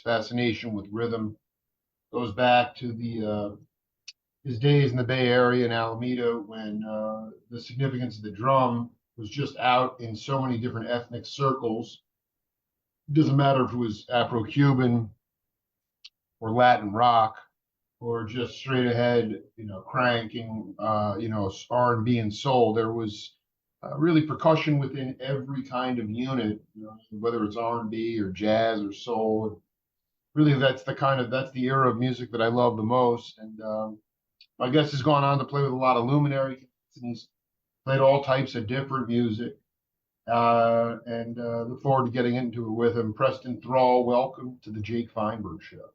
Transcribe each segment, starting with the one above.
fascination with rhythm goes back to the his days in the Bay Area in Alameda when the significance of the drum was just out in so many different ethnic circles. It doesn't matter if it was Afro-Cuban or Latin rock or just straight ahead, cranking, R&B and soul. There was really percussion within every kind of unit, whether it's R&B or jazz or soul. Really, that's the era of music that I love the most. And my guest has gone on to play with a lot of luminaries, and he's played all types of different music. And look forward to getting into it with him. Preston Thrall, welcome to the Jake Feinberg Show.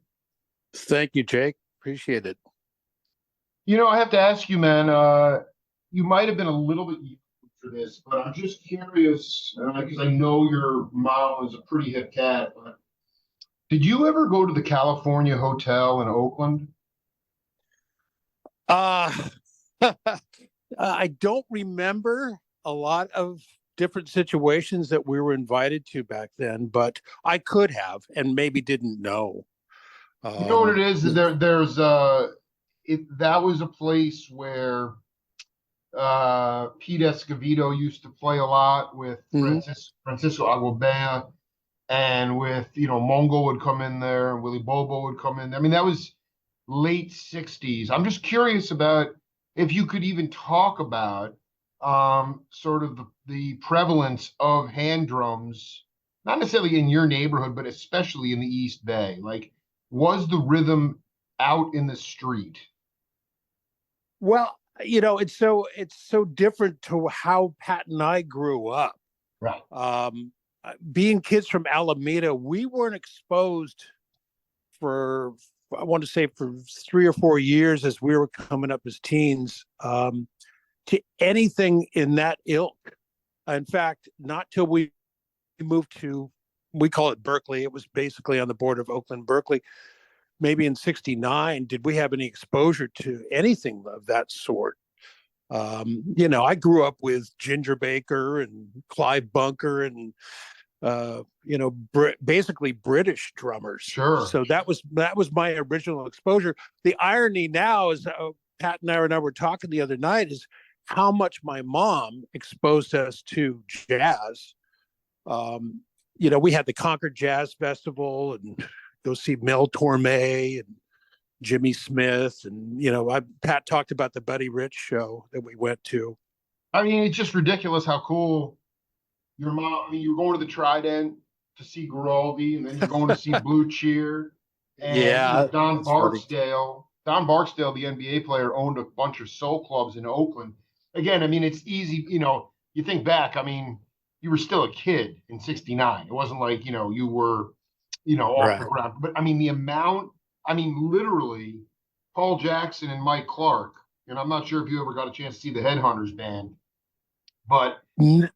Thank you, Jake. Appreciate it. I have to ask you, man, you might have been a little bit young for this, but I'm just curious, because I know your mom was a pretty hip cat, but did you ever go to the California Hotel in Oakland? I don't remember a lot of different situations that we were invited to back then, but I could have and maybe didn't know. You know what it is? There's that was a place where Pete Escovedo used to play a lot with Francisco Aguilera, and with Mongo would come in there, and Willie Bobo would come in there. I mean, that was late 60s. I'm just curious about if you could even talk about sort of the prevalence of hand drums, not necessarily in your neighborhood, but especially in the East Bay. Like, was the rhythm out in the street? Well, it's so different to how Pat and I grew up. Right. Being kids from Alameda, we weren't exposed for 3 or 4 years as we were coming up as teens to anything in that ilk. In fact, not till we moved to, we call it Berkeley. It was basically on the border of Oakland, Berkeley. Maybe in '69, did we have any exposure to anything of that sort? I grew up with Ginger Baker and Clive Bunker and basically British drummers. Sure. So that was my original exposure. The irony now is, Pat and I were talking the other night, is how much my mom exposed us to jazz. We had the Concord Jazz Festival and go see Mel Torme and Jimmy Smith. And, Pat talked about the Buddy Rich show that we went to. I mean, it's just ridiculous how cool your mom, you're going to the Trident to see Giraldi, and then you're going to see Blue Cheer. And Don Barksdale, the NBA player, owned a bunch of soul clubs in Oakland. Again, I mean, it's easy, you think back, I mean, you were still a kid in '69. It wasn't like, you were, off the ground. But I mean, literally, Paul Jackson and Mike Clark, and I'm not sure if you ever got a chance to see the Headhunters band, but, I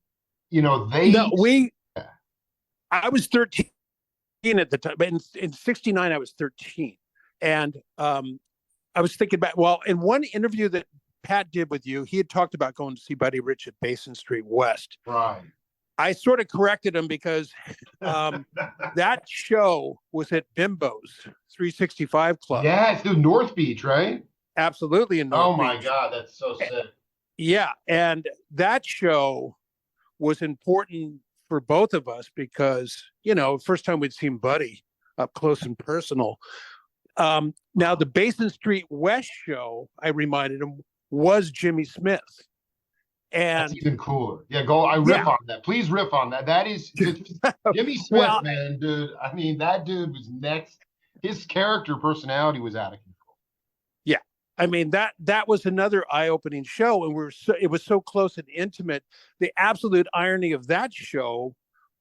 was 13 at the time, but in '69, I was 13. And I was thinking about, in one interview that Pat did with you, he had talked about going to see Buddy Rich at Basin Street West. Right. I sort of corrected him because that show was at Bimbo's 365 Club. Yeah, it's the North Beach, right? Absolutely, in North Beach. Oh my God, that's so sick. Yeah, and that show was important for both of us because, first time we'd seen Buddy up close and personal. Now, the Basin Street West show, I reminded him, was Jimmy Smith. And that's even cooler. Yeah, I riff on that. Please riff on that. That is Jimmy Smith, man, dude. I mean, that dude was next. His character personality was out of control. Yeah. I mean, that was another eye-opening show, and it was so close and intimate. The absolute irony of that show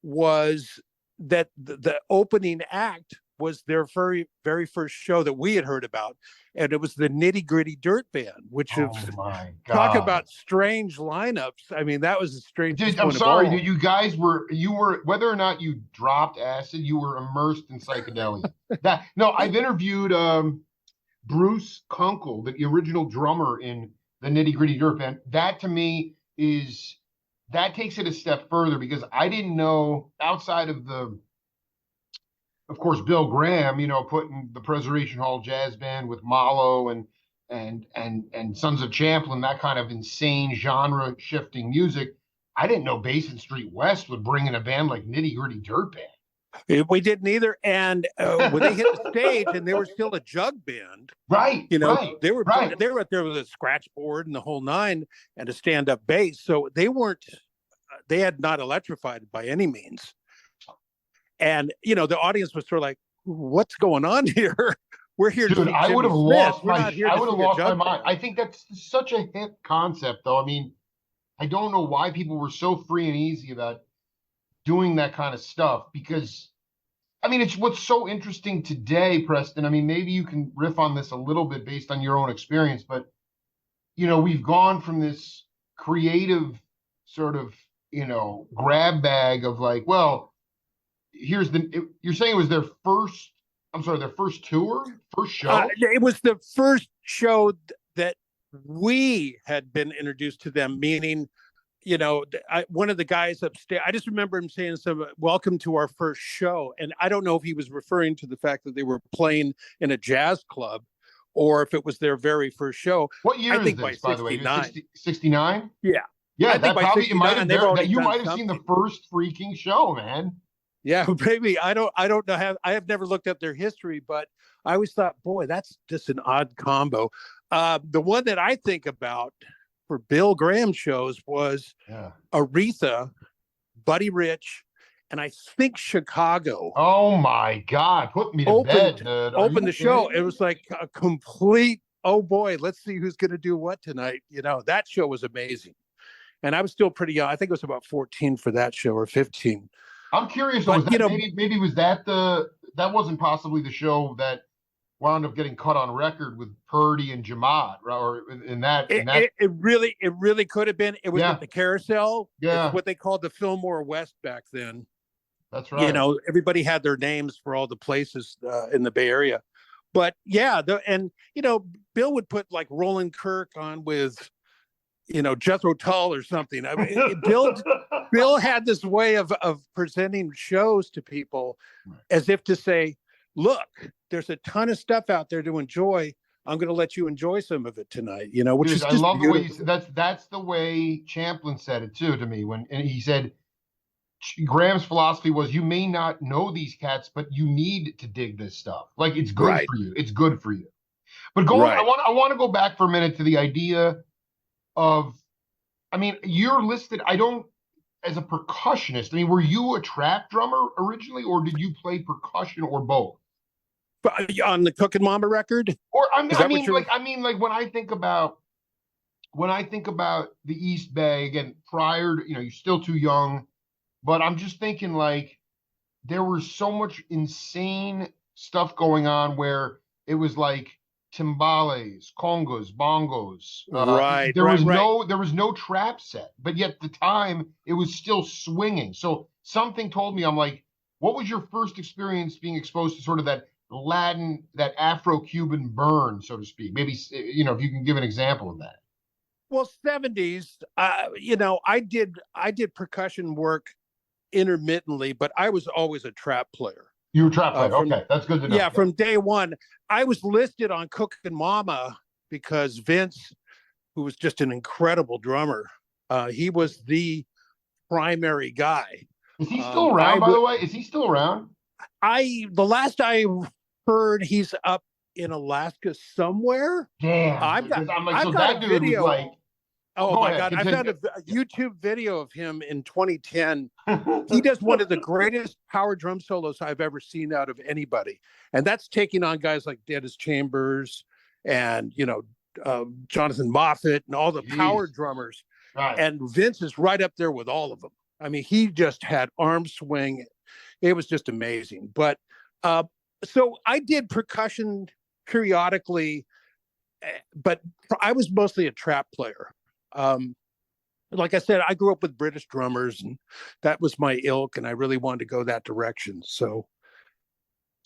was that the opening act was their very, very first show that we had heard about. And it was the Nitty Gritty Dirt Band, which is, talk about strange lineups. I mean, that was a strange. Dude, I'm sorry, dude. You guys were, whether or not you dropped acid, you were immersed in psychedelia. I've interviewed Bruce Kunkel, the original drummer in the Nitty Gritty Dirt Band. That to me that takes it a step further, because I didn't know, outside of the of course, Bill Graham, putting the Preservation Hall Jazz Band with Malo and Sons of Champlin, that kind of insane genre shifting music. I didn't know Basin Street West would bring in a band like Nitty Gritty Dirt Band. We didn't either. And when they hit the stage and they were still a jug band, Right, right, they were right. they were up there with a scratch board and the whole nine and a stand up bass. So they had not electrified by any means. And the audience was sort of like, "What's going on here? We're here." Dude, to see I would have Jimmy Smith. lost We're my not here I to would have see a lost my jug mind. band. I think that's such a hip concept, though. I mean, I don't know why people were so free and easy about doing that kind of stuff because I mean, it's what's so interesting today, Preston. I mean, maybe you can riff on this a little bit based on your own experience, but we've gone from this creative sort of, grab bag of like, well, you're saying it was their first, I'm sorry, their first tour, first show? It was the first show that we had been introduced to them, meaning, one of the guys upstairs, I just remember him saying welcome to our first show. And I don't know if he was referring to the fact that they were playing in a jazz club or if it was their very first show. What year I is think this, by by the way? 69. Yeah. Yeah, I think that by probably it might 69, have they've already you done might have seen the first freaking show, man. Yeah, maybe. I don't know I have never looked up their history, but I always thought, boy, that's just an odd combo. The one that I think about for Bill Graham shows was Aretha, Buddy Rich, and I think Chicago. Oh my God, put me to bed, dude. Opened the show. It was like a complete, oh boy, let's see who's going to do what tonight. That show was amazing. And I was still pretty young. I think it was about 14 for that show or 15. I'm curious, but, was that maybe was that that wasn't possibly the show that wound up getting cut on record with Purdy and Jamaat, right? Or it really could have been. It was at the Carousel. Yeah. It's what they called the Fillmore West back then. That's right. Everybody had their names for all the places in the Bay Area. But yeah, Bill would put like Roland Kirk on with, Jethro Tull or something. I mean, Bill had this way of presenting shows to people as if to say, look, there's a ton of stuff out there to enjoy. I'm going to let you enjoy some of it tonight, which is just I love beautiful. The way that's the way Champlin said it too to me and he said Graham's philosophy was you may not know these cats, but you need to dig this stuff. Like it's good for you. It's good for you. But I want to go back for a minute to the idea of, I mean, you're listed, as a percussionist. I mean, were you a trap drummer originally, or did you play percussion or both? On the Cookin' Mama record? Or I mean, like when I think about the East Bay, again, prior to, you're still too young, but I'm just thinking like there was so much insane stuff going on where it was like timbales, congas, bongos. There was no trap set, but yet at the time it was still swinging. So something told me, I'm like, what was your first experience being exposed to sort of that Latin, that Afro-Cuban burn, so to speak? Maybe, if you can give an example of that. Well, 70s, I did percussion work intermittently, but I was always a trap player. You were a trap player. Okay, that's good to know. Yeah, from day one. I was listed on Cookin' Mama because Vince, who was just an incredible drummer, he was the primary guy. Is he still around, by the way? Is he still around? The last I heard, he's up in Alaska somewhere. Damn. I've got a video. Oh my God. I found a YouTube video of him in 2010. He does one of the greatest power drum solos I've ever seen out of anybody. And that's taking on guys like Dennis Chambers and, Jonathan Moffett and all the power drummers. Right. And Vince is right up there with all of them. I mean, he just had arm swing. It was just amazing. But so I did percussion periodically, but I was mostly a trap player. Like I said, I grew up with British drummers, and that was my ilk, and I really wanted to go that direction. So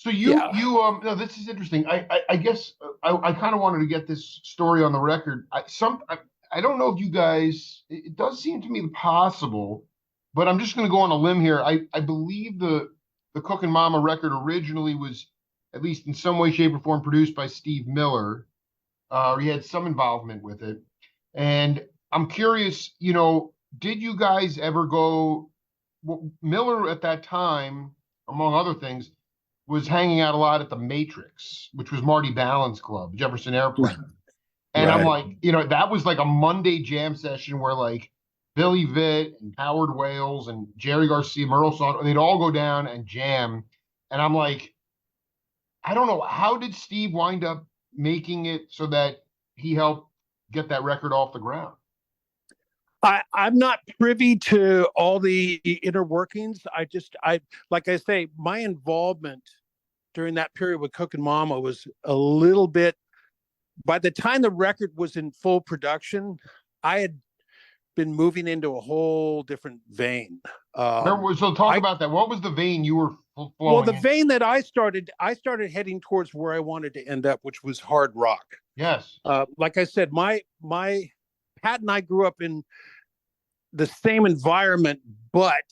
no, this is interesting. I guess I kind of wanted to get this story on the record. I don't know if you guys. It does seem to me possible, but I'm just going to go on a limb here. I believe the Cookin' Mama record originally was, at least in some way, shape, or form, produced by Steve Miller. He had some involvement with it. And I'm curious, did you guys ever go? Well, Miller at that time, among other things, was hanging out a lot at the Matrix, which was Marty Ballin's club, Jefferson Airplane. And I'm Right. like, that was like a Monday jam session where like Billy Vitt and Howard Wales and Jerry Garcia, Merle Saunders, they'd all go down and jam. And I'm like, I don't know, how did Steve wind up making it so that he helped get that record off the ground? I'm not privy to all the inner workings. I like I say, my involvement during that period with Cookin' Mama was a little bit. By the time the record was in full production, I had been moving into a whole different vein. So talk I about that. What was the vein you were Well, flowing the in? vein that I started heading towards where I wanted to end up, which was hard rock. Yes. Like I said, my Pat and I grew up in the same environment, but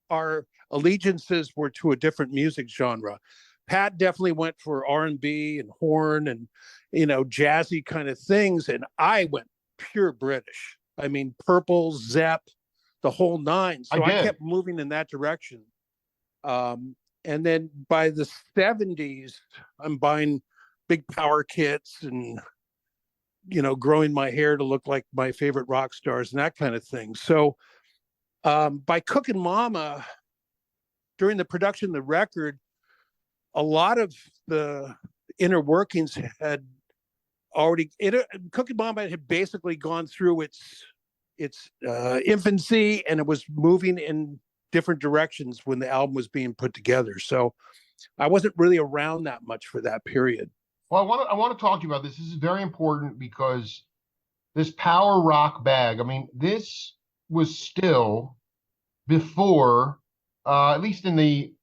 our allegiances were to a different music genre. Pat definitely went for R&B and horn and jazzy kind of things, and I went pure British. I mean, Purple, Zepp, the whole nine. I So I did. kept moving in that direction. And then by the 70s, I'm buying big power kits and growing my hair to look like my favorite rock stars and that kind of thing. So by Cookin' Mama, during the production of the record, a lot of the inner workings had already. Cookin' Mama had basically gone through its infancy, and it was moving in different directions when the album was being put together. So I wasn't really around that much for that period. Well, I want to talk to you about this. This is very important because this power rock bag, I mean, this was still before, at least in the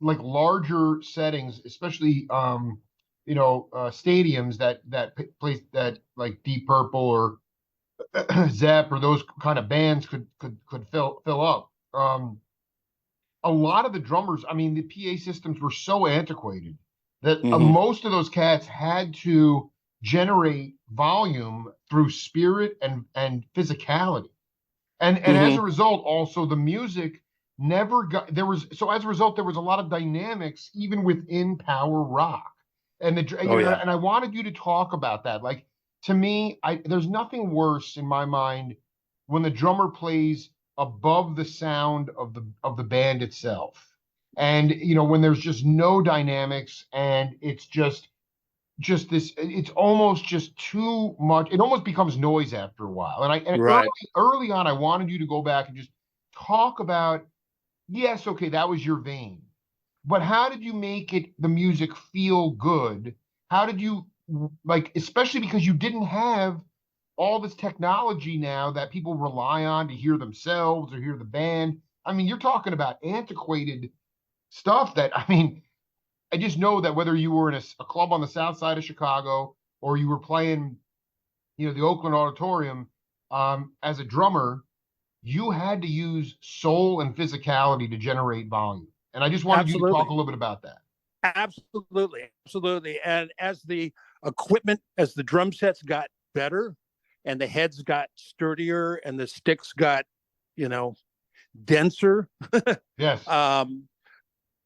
like larger settings, especially stadiums that place that like Deep Purple or Zepp or those kind of bands could fill up. A lot of the drummers, I mean, the PA systems were so antiquated that Mm-hmm. most of those cats had to generate volume through spirit and physicality. And as Mm-hmm. a result, also the music never got there was so as a result there was a lot of dynamics even within power rock. And Oh yeah. and I wanted you to talk about that. Like to me, there's nothing worse in my mind when the drummer plays above the sound of the band itself. And when there's just no dynamics and it's just this, it's almost just too much. It almost becomes noise after a while. And Right. early on I wanted you to go back and just talk about, yes, okay, that was your vein, but how did you make it the music feel good? How did you, like, especially because you didn't have all this technology now that people rely on to hear themselves or hear the band. I mean, you're talking about antiquated stuff that, I mean, I just know that whether you were in a club on the south side of Chicago or you were playing, the Oakland Auditorium, as a drummer, you had to use soul and physicality to generate volume. And I just wanted you to talk a Absolutely. little bit about that. Absolutely. Absolutely. And as the equipment, as the drum sets got better and the heads got sturdier and the sticks got, you know, denser, Yes. um,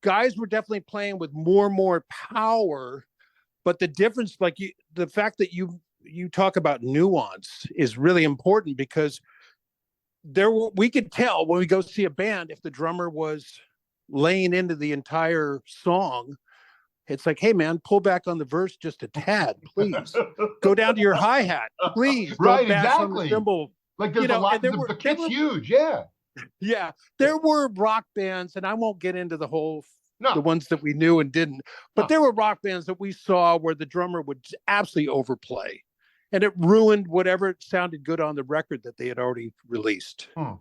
guys were definitely playing with more and more power. But the difference, the fact that you talk about nuance is really important because we could tell when we go see a band if the drummer was laying into the entire song. It's like, hey man, pull back on the verse just a tad, please. Go down to your hi-hat, please. Don't Right, bash on the exactly. cymbal. Like there's a And lot, the there kit's were huge. Yeah. yeah, there were rock bands, and I won't get into the No, ones that we knew and didn't, but no. there were rock bands that we saw where the drummer would absolutely overplay, and it ruined whatever sounded good on the record that they had already released. Hmm.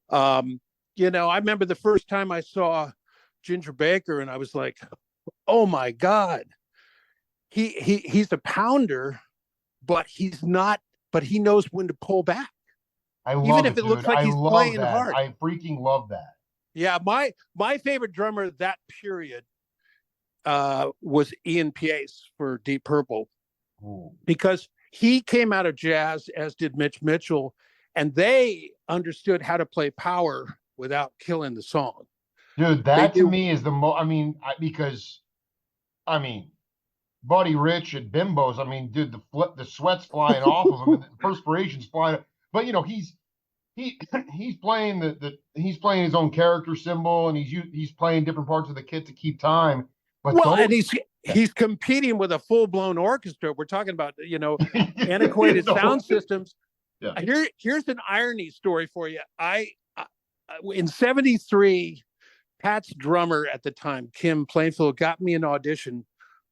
Um, I remember the first time I saw Ginger Baker, and I was like, "Oh my God, he's a pounder, but he's not. But he knows when to pull back, I even love if it, it looks dude. like I he's love playing that. hard." I freaking love that. Yeah, my favorite drummer that period was Ian Pace for Deep Purple, Oh. because he came out of jazz, as did Mitch Mitchell, and they understood how to play power without killing the song. Dude, They that to knew. me is the I mean, because I mean, Buddy Rich at Bimbos. I mean, dude, the sweat's flying off of him and the perspiration's flying. But he he's playing he's playing his own character symbol, and he's playing different parts of the kit to keep time. But Well, and those, he's competing with a full blown orchestra. We're talking about, antiquated no, sound systems. yeah, Here's an irony story for you. I in '73, Pat's drummer at the time, Kim Plainfield, got me an audition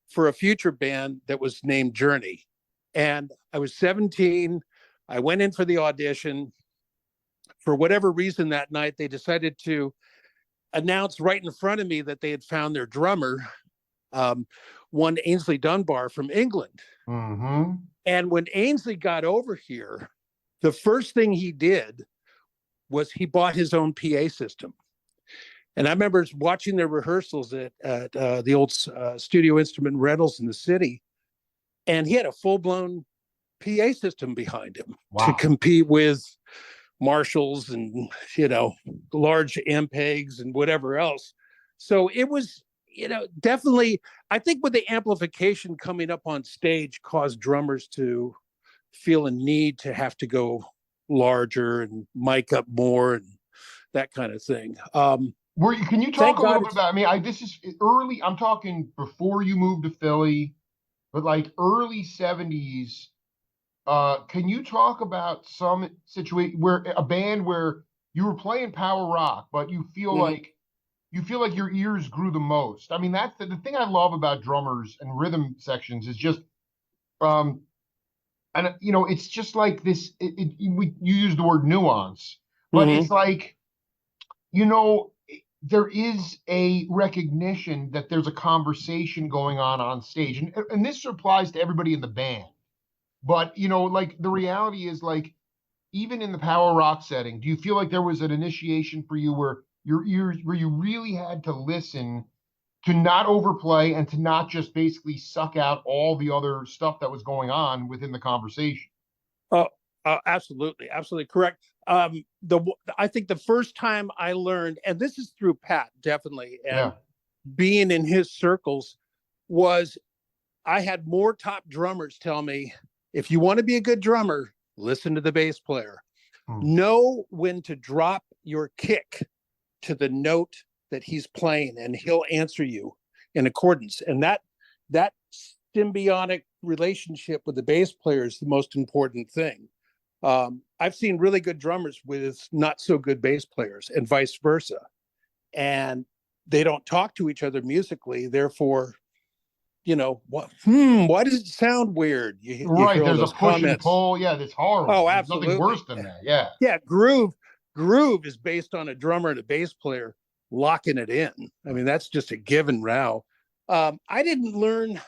for a future band that was named Journey. And I was 17. I went in for the audition. For whatever reason that night, they decided to announce right in front of me that they had found their drummer, um, one Ainsley Dunbar from England. mm-hmm. And when Ainsley got over here, the first thing he did was he bought his own PA system. And I remember watching their rehearsals at the old studio instrument rentals in the city, and he had a full blown PA system behind him to Wow. compete with Marshalls and large Ampegs and whatever else. So it was, definitely. I think with the amplification coming up on stage caused drummers to feel a need to have to go larger and mic up more and that kind of thing. Can you talk Thank a little God bit about? I mean, this is early. I'm talking before you moved to Philly, but like early '70s. Can you talk about some situation where a band where you were playing power rock, but Mhm. you feel like your ears grew the most? I mean, that's the thing I love about drummers and rhythm sections is just um and it's just like this. You use the word nuance, but it's Mhm. like you know there is a recognition that there's a conversation going on stage, and this applies to everybody in the band. But like the reality is like even in the power rock setting, do you feel like there was an initiation for you where your ears where you really had to listen to not overplay and to not just basically suck out all the other stuff that was going on within the conversation? Oh, absolutely, absolutely correct. The I think the first time I learned, and this is through Pat, definitely, and Yeah. being in his circles, was I had more top drummers tell me, if you want to be a good drummer, listen to the bass player. Hmm. Know when to drop your kick to the note that he's playing, and he'll answer you in accordance. And that symbiotic relationship with the bass player is the most important thing. I've seen really good drummers with not so good bass players, and vice versa, and they don't talk to each other musically. Therefore, why does it sound weird? You Right. hear all There's a those push and comments. pull. Yeah, that's horrible. Oh, There's nothing absolutely. worse than that. Yeah. Yeah, groove is based on a drummer and a bass player locking it in. I mean, that's just a given now. I didn't learn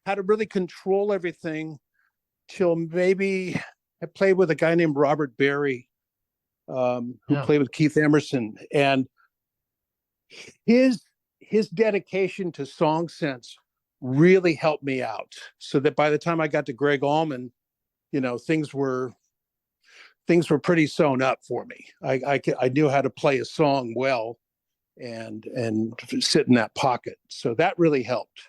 how to really control everything till maybe I played with a guy named Robert Berry, who Yeah. played with Keith Emerson, and his his dedication to song sense really helped me out. So that by the time I got to Gregg Allman, things were pretty sewn up for me. I knew how to play a song well and sit in that pocket. So that really helped.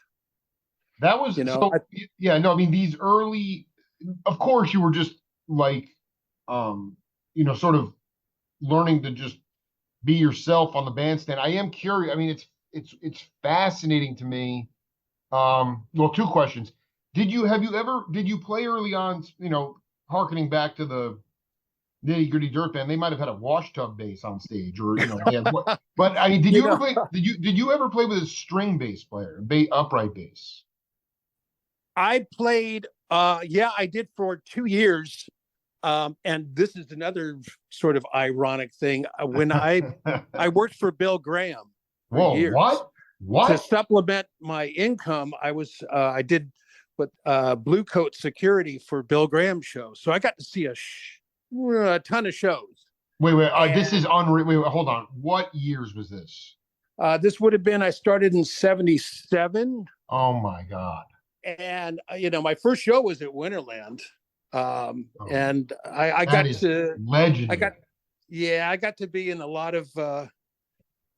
That was You know, so yeah, no, I mean these early of course you were just like um sort of learning to just be yourself on the bandstand. I am curious. I mean it's fascinating to me. Well, two questions. Did you play early on, harkening back to the nitty gritty dirt band, they might have had a wash tub bass on stage, or they had what? But I mean, you know, did you ever play with a string bass player, upright bass? I played. Yeah, I did for 2 years. And this is another sort of ironic thing. When I worked for Bill Graham for Whoa, years what? to What? supplement my income. I did what blue coat security for Bill Graham shows, so I got to see a ton of shows. Wait. This is And unreal. Wait, hold on. What years was this? this would have been, I started in 77. Oh my God. And, my first show was at Winterland. Oh, And I that got is to, I got, legendary. yeah, I got to be in a lot of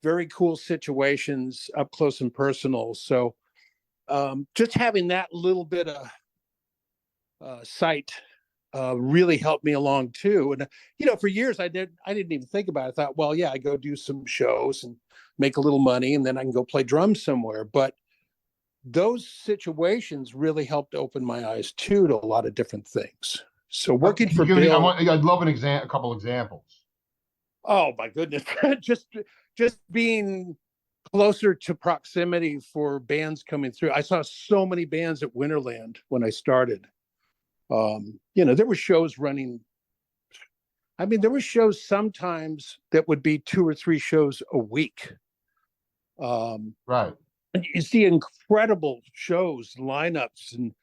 very cool situations up close and personal. So just having that little bit of sight really helped me along too. And for years I didn't even think about it. I thought, well, yeah, I go do some shows and make a little money, and then I can go play drums somewhere. But those situations really helped open my eyes too to a lot of different things. So working Can you for give me? Bill, I'd love a couple examples. oh my goodness, just being closer to proximity for bands coming through. I saw so many bands at Winterland when I started. There were shows running. I mean, there were shows sometimes that would be 2 or 3 shows a week. Right. And you see incredible shows, lineups, and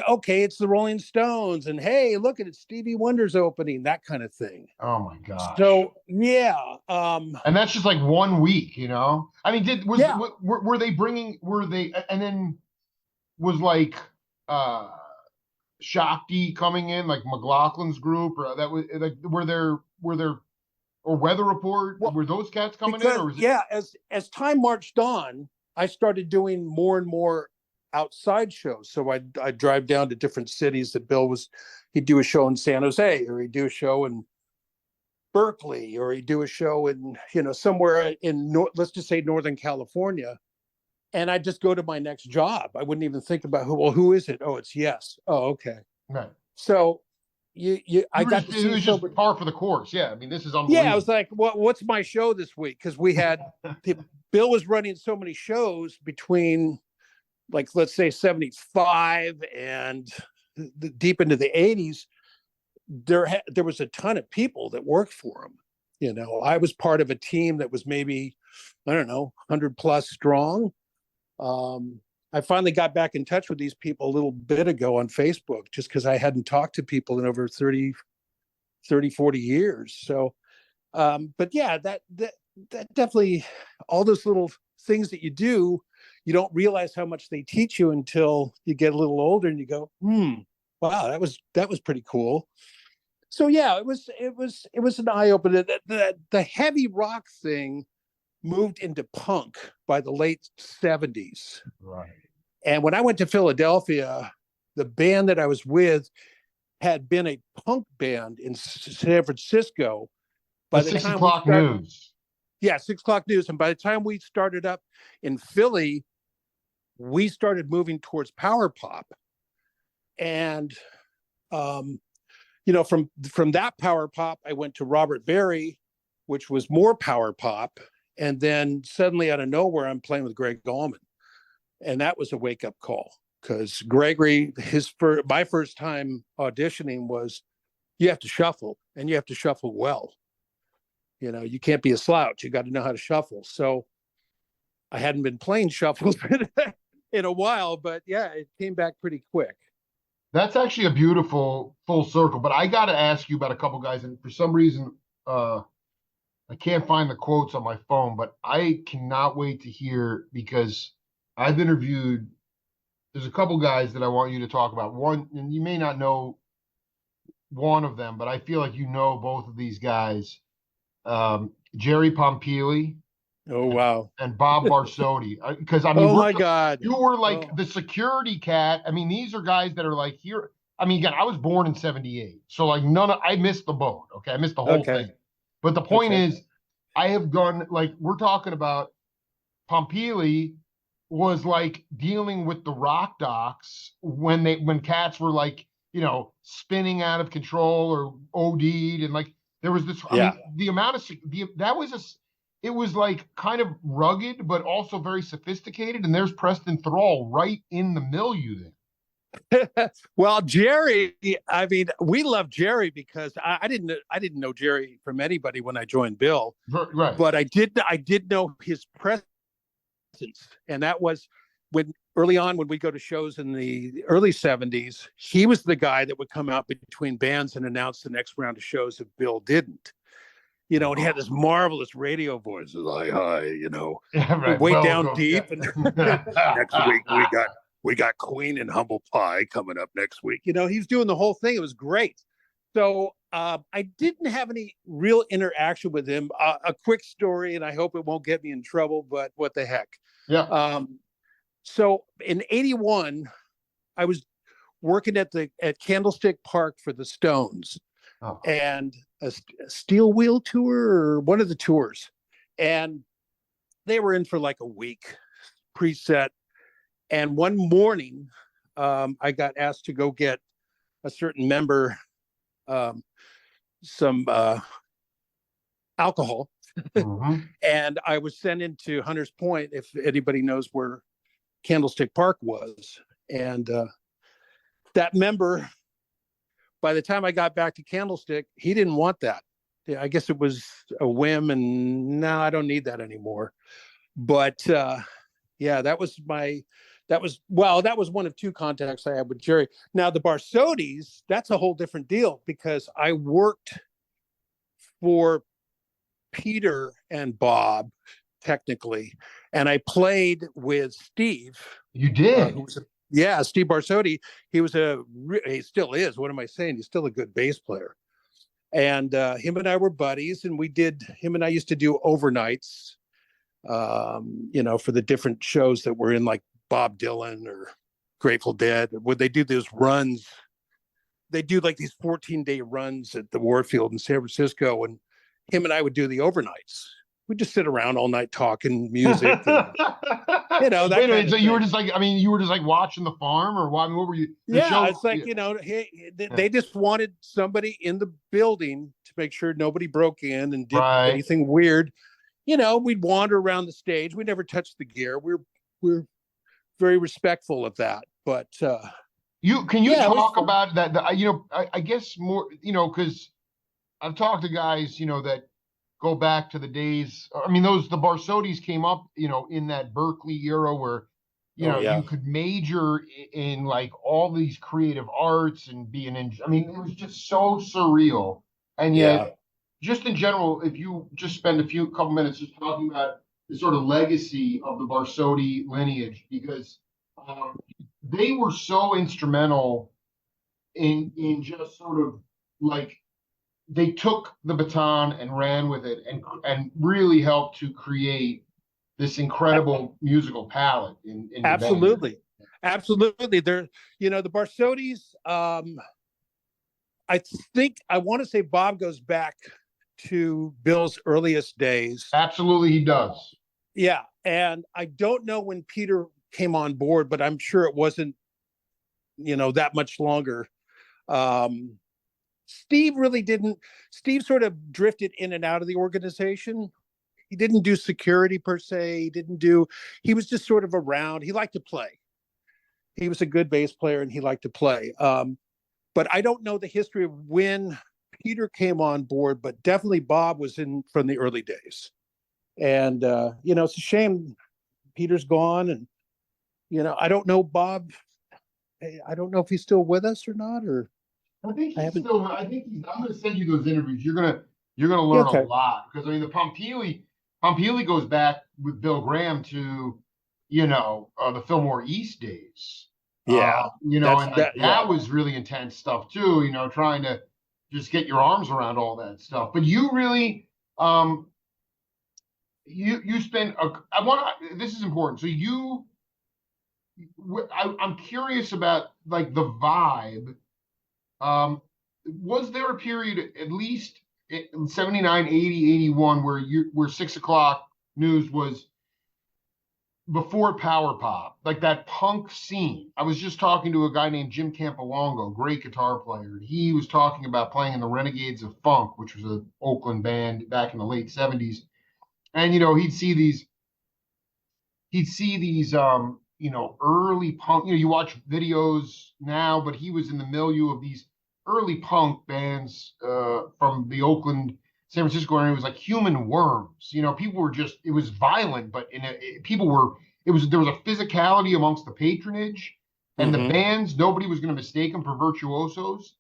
okay, it's the Rolling Stones, and hey, look at it, Stevie Wonder's opening, that kind of thing. Oh my gosh. So yeah, And that's just like one week, you know? I mean, yeah. were they bringing, were they, and then was like, uh, Shakti coming in, like McLaughlin's group, or that was like, or Weather Report, Well, were those cats coming in, because or was it? yeah, as time marched on, I started doing more and more outside shows. So I'd drive down to different cities that he'd do a show in San Jose, or he'd do a show in Berkeley, or he'd do a show in, somewhere let's just say Northern California. And I'd just go to my next job. I wouldn't even think about who is it? Oh, it's Yes. Oh, okay. Right. So I got to It see was so just par for the course. Yeah. I mean, this is yeah, I was unbelievable. like, what's my show this week? Because Bill was running so many shows between, like, let's say 75 and deep into the 80s. There was a ton of people that worked for him. I was part of a team that was maybe, I don't know, 100 plus strong. I finally got back in touch with these people a little bit ago on Facebook, just because I hadn't talked to people in over 30, 40 years. So, but yeah, that definitely, all those little things that you do, you don't realize how much they teach you until you get a little older and you go, wow, that was pretty cool. So yeah, it was an eye opener. The heavy rock thing moved into punk by the late 70s. Right. And when I went to Philadelphia, the band that I was with had been a punk band in San Francisco. The By the six time we o'clock started, news. yeah, 6 o'clock news. And by the time we started up in Philly, we started moving towards power pop. And, from that power pop, I went to Robert Berry, which was more power pop. And then suddenly out of nowhere, I'm playing with Gregg Allman. And that was a wake up call, because Gregory, my first time auditioning was, you have to shuffle, and you have to shuffle well. You can't be a slouch. You got to know how to shuffle. So I hadn't been playing shuffles in a while, but yeah, it came back pretty quick. That's actually a beautiful full circle. But I got to ask you about a couple guys, and for some reason, I can't find the quotes on my phone, but I cannot wait to hear, because I've interviewed. There's a couple guys that I want you to talk about. One, and you may not know one of them, but I feel like you know both of these guys. Jerry Pompili Oh, wow. and Bob Barsotti. Because I mean, Oh, my God. you were like Oh, the security cat. I mean, these are guys that are like here. I mean, again, I was born in '78, so like I missed the boat. Okay, I missed the whole okay. thing. But the point Okay. is, I have gone, like, we're talking about Pompili was like dealing with the rock docs when cats were like, spinning out of control or OD'd, and like there was this. I Yeah. mean, the amount of that was it was like kind of rugged, but also very sophisticated. And there's Preston Thrall right in the milieu there. Well, Jerry, I mean, we love Jerry because I didn't know Jerry from anybody when I joined Bill, Right. but I did know his presence, and that was when early on when we go to shows in the early 70s, he was the guy that would come out between bands and announce the next round of shows if Bill didn't. and he had this marvelous radio voice, like, hi, Yeah, right. way down Welcome. deep. Yeah. And next week we got Queen and Humble Pie coming up next week. He's doing the whole thing. It was great. So I didn't have any real interaction with him. A quick story, and I hope it won't get me in trouble, but what the heck. Yeah. So in '81, I was working at Candlestick Park for the Stones, and a Steel Wheel tour, or one of the tours, and they were in for like a week preset. And one morning, I got asked to go get a certain member some alcohol, and I was sent into Hunters Point, if anybody knows where Candlestick Park was. And that member, by the time I got back to Candlestick, he didn't want that. I guess it was a whim, and no, I don't need that anymore. But yeah, that was one of two contacts I had with Jerry. Now the Barsotis, that's a whole different deal, because I worked for Peter and Bob technically, and I played with Steve. You did? Steve Barsotti. He still is. What am I saying? He's still a good bass player. And him and I were buddies, and him and I used to do overnights, for the different shows that were in, like Bob Dylan or Grateful Dead. Would they do those runs? They do like these 14-day runs at the Warfield in San Francisco, and him and I would do the overnights. We'd just sit around all night talking music. And, that Wait a minute, so thing. you were just like what watching the farm, or what? I mean, what were you? It's like, they just wanted somebody in the building to make sure nobody broke in and did anything weird. We'd wander around the stage. We never touched the gear. We're very respectful of that. But can you talk about that? I guess more, because I've talked to guys, that go back to the days. I mean, the Barsotis came up, in that Berkeley era where, you could major in like all these creative arts and be I mean, it was just so surreal. And yet, just in general, if you just spend a couple minutes just talking about the sort of legacy of the Barsoti lineage, because they were so instrumental in just sort of like, they took the baton and ran with it, and really helped to create this incredible musical palette in absolutely. They're, the Barsotis, I want to say Bob goes back to Bill's earliest days. Absolutely, he does. Yeah, and I don't know when Peter came on board, but I'm sure it wasn't, that much longer. Steve really didn't. Steve sort of drifted in and out of the organization. He didn't do security per se. He was just sort of around. He liked to play. He was a good bass player, and he liked to play. But I don't know the history of when Peter came on board, but definitely Bob was in from the early days. And, it's a shame Peter's gone. And, I don't know Bob. I don't know if he's still with us or not, or. I think I'm going to send you those interviews. You're going to learn a lot, because I mean, the Pompili goes back with Bill Graham to, the Fillmore East days. Yeah. That was really intense stuff too, trying to just get your arms around all that stuff. But you really, you spent, this is important. So I'm curious about like the vibe. Was there a period, at least in 79, 80, 81, where 6 o'clock news was before power pop, like that punk scene? I was just talking to a guy named Jim Campolongo, great guitar player. He was talking about playing in the Renegades of Funk, which was an Oakland band back in the late 70s. And, he'd see these, early punk, you watch videos now, but he was in the milieu of these early punk bands from the Oakland, San Francisco area. It was like Human Worms. People were just, it was violent, but there was a physicality amongst the patronage, and the bands, nobody was going to mistake them for virtuosos,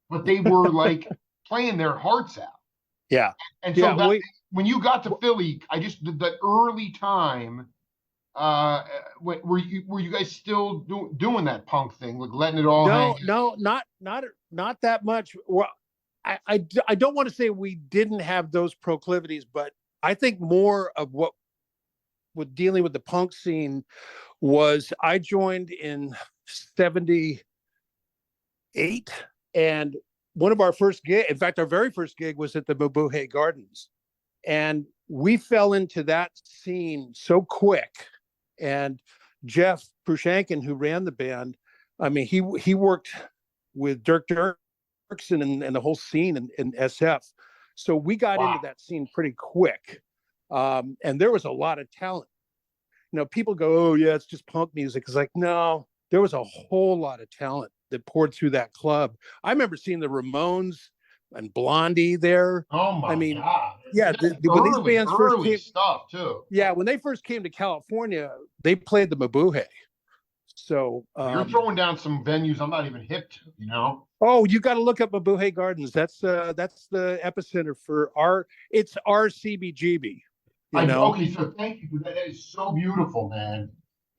but they were like playing their hearts out. Yeah. And so Yeah. that when you got to Philly, I just the early time. Were you guys still doing that punk thing, like letting it all hang? No, not that much. Well, I don't want to say we didn't have those proclivities, but I think more of what with dealing with the punk scene was I joined in 78, and one of our first gig, in fact, our very first gig was at the Mabuhay Gardens. And we fell into that scene so quick. And Jeff Prushankin, who ran the band, I mean, he worked with Dirk Dirksen and the whole scene in SF. So we got Wow. into that scene pretty quick. And there was a lot of talent. You know, people go, oh, yeah, it's just punk music. It's like, no, there was a whole lot of talent that poured through that club. I remember seeing the Ramones and Blondie there. Oh I my mean, God. yeah, when these bands first Early came, stuff too. yeah, when they first came to California, they played the Mabuhay. So, You're throwing down some venues I'm not even hip to, you know? oh, you got to look up Mabuhay Gardens. That's the epicenter for it's our CBGB. You know, Okay, so thank you for that. That is so beautiful, man.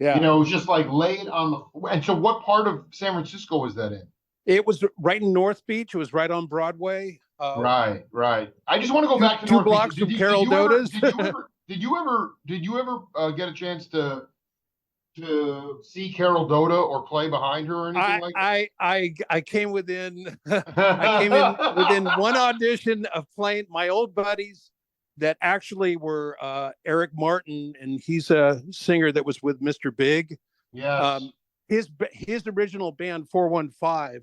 You yeah. know, it's just like laid on the. And so, what part of San Francisco was that in? It was right in North Beach. It was right on Broadway. Right, right. I just want to go two back to two North Beach. blocks from Carol Doda's. Did you ever get a chance to see Carol Doda or play behind her or anything like that? I came within I came in within one audition of playing my old buddies that actually were Eric Martin, and he's a singer that was with Mr. Big. Yes. His original band 415,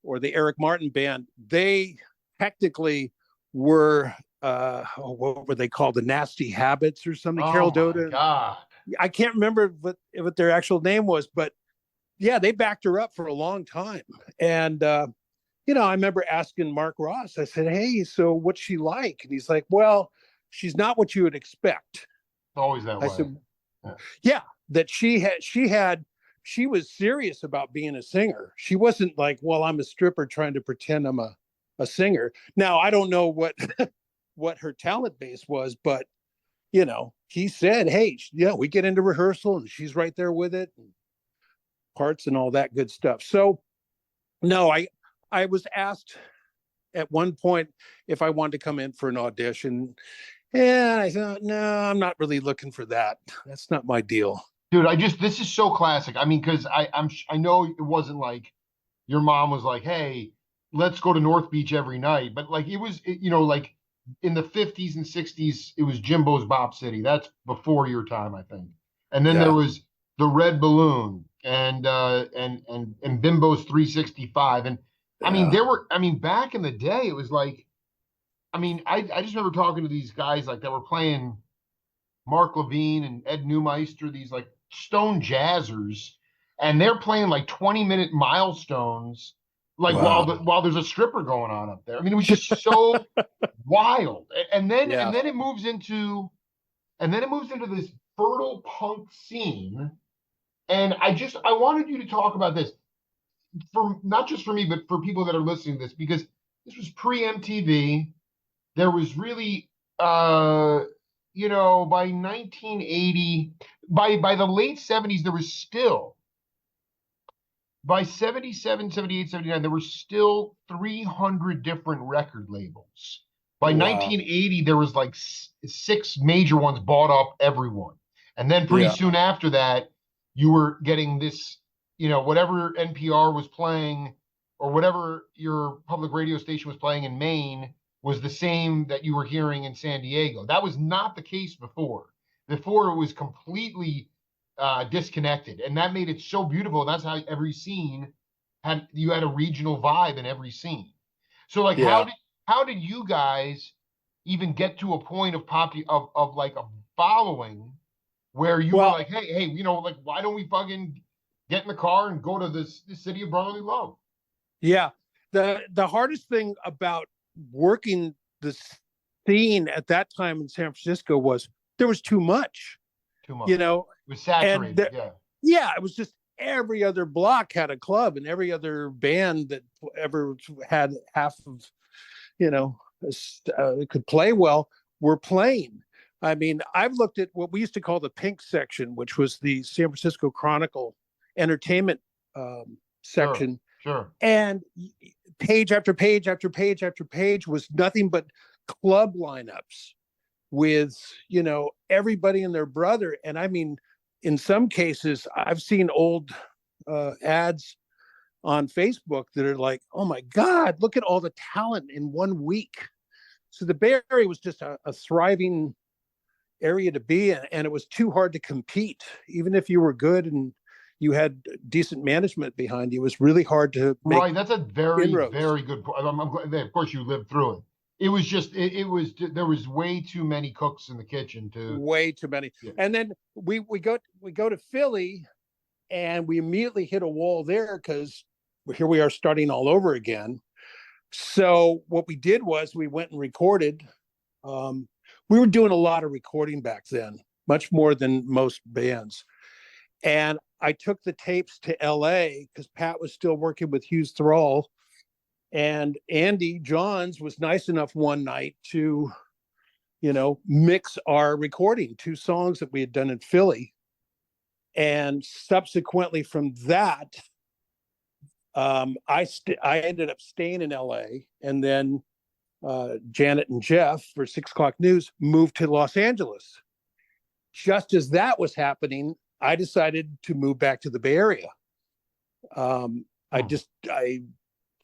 or the Eric Martin band, they technically were what were they called, the Nasty Habits or something? Oh Carol my Doda. God. I can't remember what their actual name was, but yeah, they backed her up for a long time. And you know, I remember asking Mark Ross, I said, hey, so what's she like? And he's like, well, she's not what you would expect. It's always that I way. said, Yeah. yeah, that she was serious about being a singer. She wasn't like, well, I'm a stripper trying to pretend I'm a singer. Now, I don't know what what her talent base was, but you know, he said, hey, yeah, we get into rehearsal and she's right there with it, and parts and all that good stuff. So no, I was asked at one point if I wanted to come in for an audition. And I thought, no, I'm not really looking for that. That's not my deal. Dude, this is so classic. I mean, because I know it wasn't like your mom was like, hey, let's go to North Beach every night. But like you know, like in the 50s and 60s, it was Jimbo's Bop City. That's before your time, I think. And then there Yeah. was the Red Balloon and Bimbo's 365. And I mean, Yeah. back in the day, it was like, I just remember talking to these guys like that were playing Mark Levine and Ed Newmeister, these like stone jazzers, and they're playing like 20-minute milestones, like Wow. while there's a stripper going on up there. I mean, it was just so wild. Yeah. And then it moves into this fertile punk scene. And I wanted you to talk about this for not just for me, but for people that are listening to this, because this was pre MTV. There was really you know, by 1980, by the late 70s, there was still, by 77, 78, 79, there were still 300 different record labels. By Wow. 1980, there was like six major ones bought up everyone. And then pretty Yeah. soon after that, you were getting this, you know, whatever NPR was playing or whatever your public radio station was playing in Maine was the same that you were hearing in San Diego. That was not the case before. Before it was completely disconnected, and that made it so beautiful. That's how every scene you had a regional vibe in every scene. So like, Yeah. how did you guys even get to a point of of like a following where you were Well, like, hey, you know, like why don't we fucking get in the car and go to this city of brotherly love? yeah. The hardest thing about working the scene at that time in San Francisco was there was too much, Too much. you know, It was and saturated. Yeah. yeah, it was just every other block had a club, and every other band that ever had half of, you know, could play well were playing. I mean, I've looked at what we used to call the pink section, which was the San Francisco Chronicle entertainment Sure, section, sure. and page after page after page after page was nothing but club lineups with, everybody and their brother. And I mean, in some cases, I've seen old ads on Facebook that are like, oh my God, look at all the talent in 1 week. So the Bay Area was just a thriving area to be in, and it was too hard to compete. Even if you were good and you had decent management behind you, it was really hard to make Right. That's a very, inroads. very good point. I'm glad of course you lived through it. It was just, it was, there was way too many cooks in the kitchen to, Way too many. yeah. And then we go to Philly, and we immediately hit a wall there because here we are starting all over again. So what we did was we went and recorded. We were doing a lot of recording back then, much more than most bands. And I took the tapes to LA because Pat was still working with Hughes Thrall. And Andy Johns was nice enough one night to, mix our recording, 2 songs that we had done in Philly. And subsequently from that, I ended up staying in LA, and then Janet and Jeff for 6 o'clock News moved to Los Angeles. Just as that was happening, I decided to move back to the Bay Area. I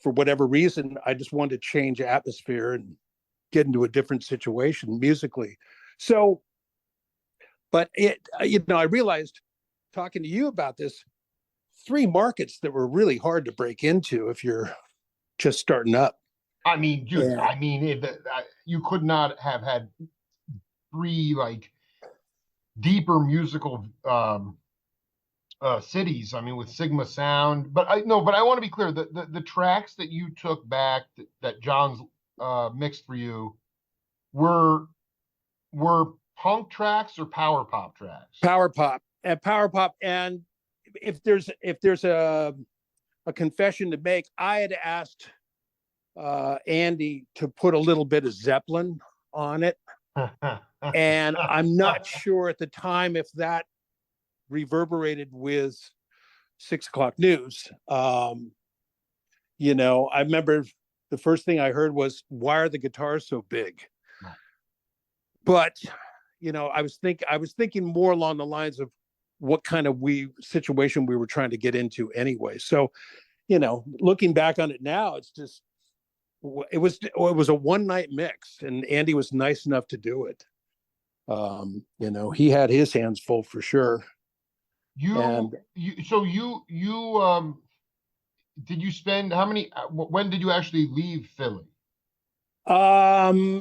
for whatever reason, I just wanted to change atmosphere and get into a different situation musically. So, but I realized talking to you about this, 3 markets that were really hard to break into if you're just starting up. I mean, dude, Yeah. you could not have had 3 like deeper musical cities. I mean, with Sigma Sound, but I want to be clear, the tracks that you took back that John's mixed for you were punk tracks or power pop tracks? Power pop. And if there's a confession to make, I had asked Andy to put a little bit of Zeppelin on it, and I'm not sure at the time if that reverberated with 6 o'clock News. I remember the first thing I heard was, "Why are the guitars so big?" But I was thinking more along the lines of what kind of situation we were trying to get into anyway. So, looking back on it now, it's just it was a one-night mix, and Andy was nice enough to do it. He had his hands full for sure. Did you spend how many? When did you actually leave Philly?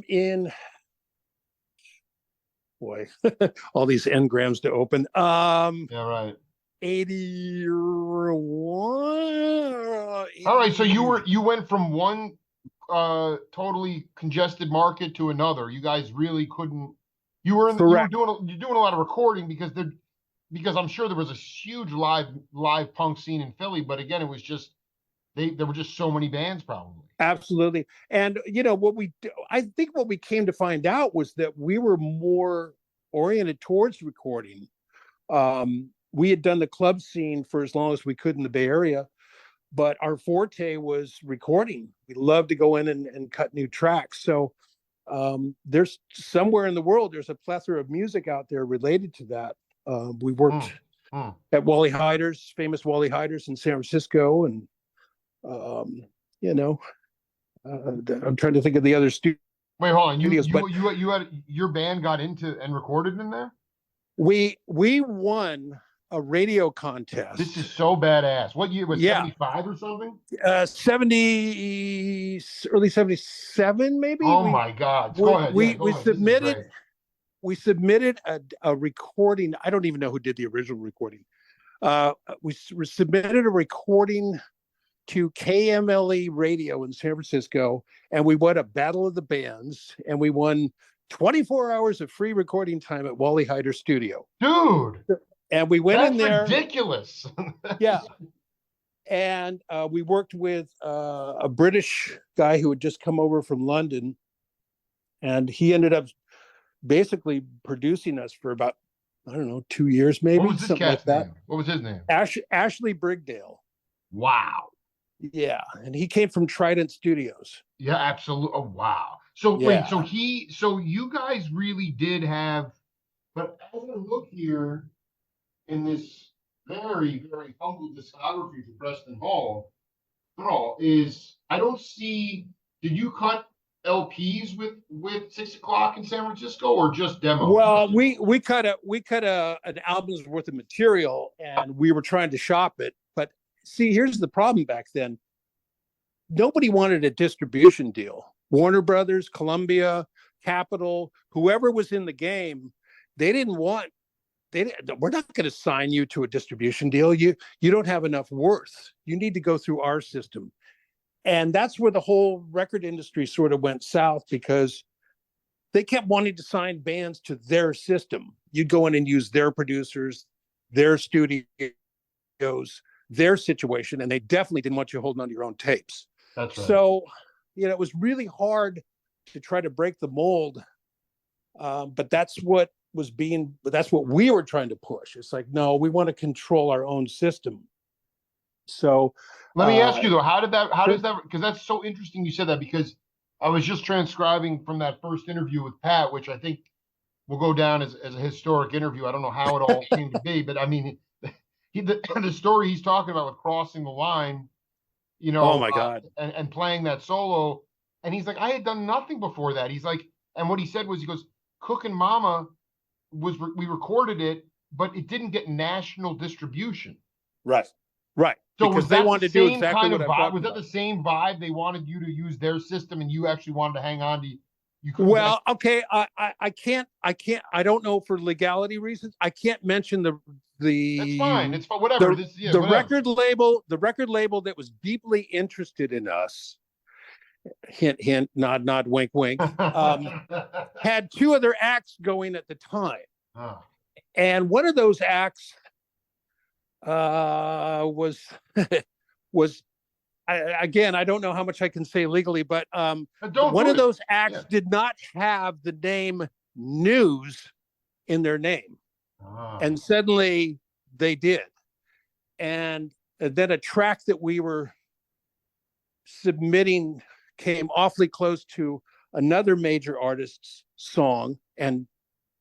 In boy, all these engrams to open. Yeah, right. 81. All right, so you went from one totally congested market to another. You guys really couldn't. You were Correct. you're doing a lot of recording because I'm sure there was a huge live punk scene in Philly, but again, it was just there were just so many bands probably. Absolutely. And I think what we came to find out was that we were more oriented towards recording. We had done the club scene for as long as we could in the Bay Area, but our forte was recording. We loved to go in and cut new tracks. So there's somewhere in the world, there's a plethora of music out there related to that. We worked at Wally Hyder's, famous Wally Hyder's in San Francisco. And, I'm trying to think of the other studios. Wait, hold on. You had your band got into and recorded in there? We won a radio contest. This is so badass. What year was 75 or something? 70, early 77, maybe. Oh my God. Go ahead. We submitted a recording. I don't even know who did the original recording. We submitted a recording to KMLE radio in San Francisco, and we won a battle of the bands, and we won 24 hours of free recording time at Wally Hyder Studio. Dude. And we went in there. Ridiculous. Yeah. And we worked with a British guy who had just come over from London, And he ended up basically producing us for about, I don't know, 2 years, What maybe was this something like cat's that. name? What was his name? Ashley Brigdale. Wow. Yeah. And he came from Trident Studios. Yeah, absolutely. Oh, wow. So wait, Yeah. so you guys really did have, but as I look here in this very, very humble discography for Preston Thrall is I don't see. Did you cut LPs with 6 o'clock in San Francisco or just demos? Well, we cut an album's worth of material, and we were trying to shop it. But see, here's the problem back then. Nobody wanted a distribution deal. Warner Brothers, Columbia, Capitol, whoever was in the game, they didn't want. We're not going to sign you to a distribution deal. You don't have enough worth. You need to go through our system, and that's where the whole record industry sort of went south because they kept wanting to sign bands to their system. You'd go in and use their producers, their studios, their situation, and they definitely didn't want you holding on to your own tapes. That's right. So, it was really hard to try to break the mold. But that's what we were trying to push. It's like, no, we want to control our own system. So let me ask you though, how does that, because that's so interesting you said that, because I was just transcribing from that first interview with Pat, which I think will go down as a historic interview. I don't know how it all came to be, but I mean, the story he's talking about with crossing the line, oh my God, and playing that solo. And he's like, I had done nothing before that. He's like, and what he said was, he goes, Cook and Mama we recorded it, but it didn't get national distribution. Right. So because was they that wanted the to do same exactly kind of what vibe? I'm Was that about. the same vibe? They wanted you to use their system, and you actually wanted to hang on to. You couldn't. Well, okay, I can't. I don't know, for legality reasons, I can't mention the. That's fine. It's fine. Whatever. The record label that was deeply interested in us. Hint, hint, nod, nod, wink, wink. Had two other acts going at the time, and one of those acts was was again, I don't know how much I can say legally, but one of those acts did not have the name News in their name, and suddenly they did, and then a track that we were submitting came awfully close to another major artist's song and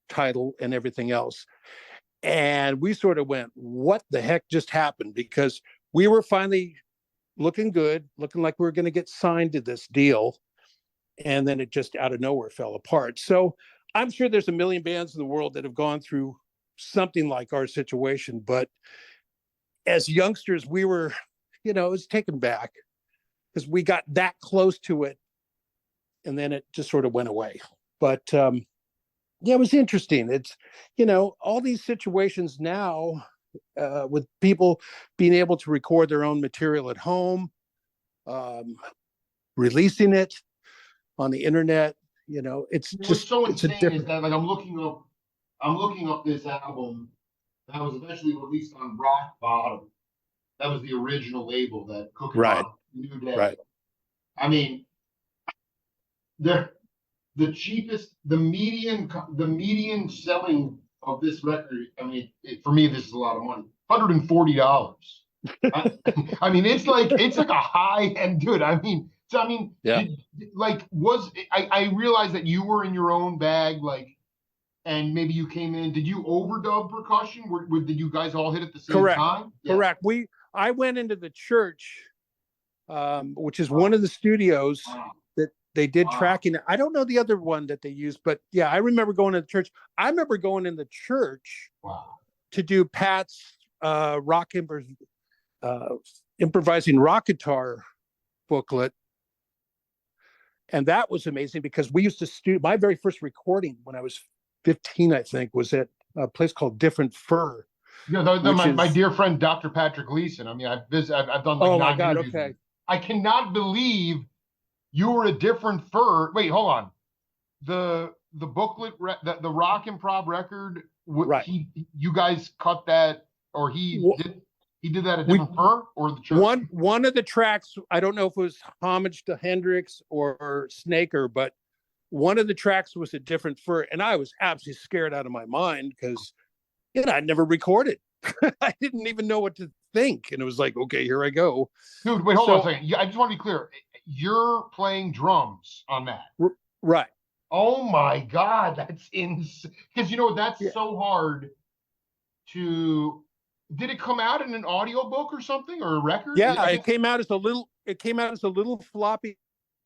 title and everything else. And we sort of went, what the heck just happened? Because we were finally looking good, looking like we were going to get signed to this deal. And then it just out of nowhere fell apart. So I'm sure there's a million bands in the world that have gone through something like our situation. But as youngsters, we were, it was taken back because we got that close to it. And then it just sort of went away. But yeah, it was interesting. It's, all these situations now with people being able to record their own material at home, releasing it on the internet, it's just, what's so insane is that, like, I'm looking up this album that was eventually released on Rock Bottom. That was the original label that Cook and right, New Day. right. I mean, the cheapest, the median selling of this record. I mean, for me, this is a lot of money. $140. I mean, it's like a high end, dude. I mean, yeah. I realized that you were in your own bag, like, and maybe you came in. Did you overdub percussion? Did you guys all hit at the same time? Yeah. Correct. I went into the church, which is one of the studios that they did tracking. I don't know the other one that they used, but yeah, I remember going to the church. I remember going in the church to do Pat's improvising rock guitar booklet. And that was amazing because we used to my very first recording when I was 15, I think, was at a place called Different Fur. Yeah, my dear friend Dr. Patrick Leeson. I mean, I've done like 9 interviews. Okay. I cannot believe you were a Different Fur. Wait, hold on. The booklet, the rock improv record. Right. You guys cut that, or he did that at Different Fur, or the church? One of the tracks, I don't know if it was homage to Hendrix or Snaker, but one of the tracks was a different fur, and I was absolutely scared out of my mind because I'd never recorded. I didn't even know what to think, and it was like, okay, here I go. Dude, wait, hold on a So second. I just want to be clear. You're playing drums on that. right, Oh my God, that's insane. Because that's yeah, so hard to. Did it come out in an audio book or something or a record? yeah. I It guess. came out as a little. It came out as a little floppy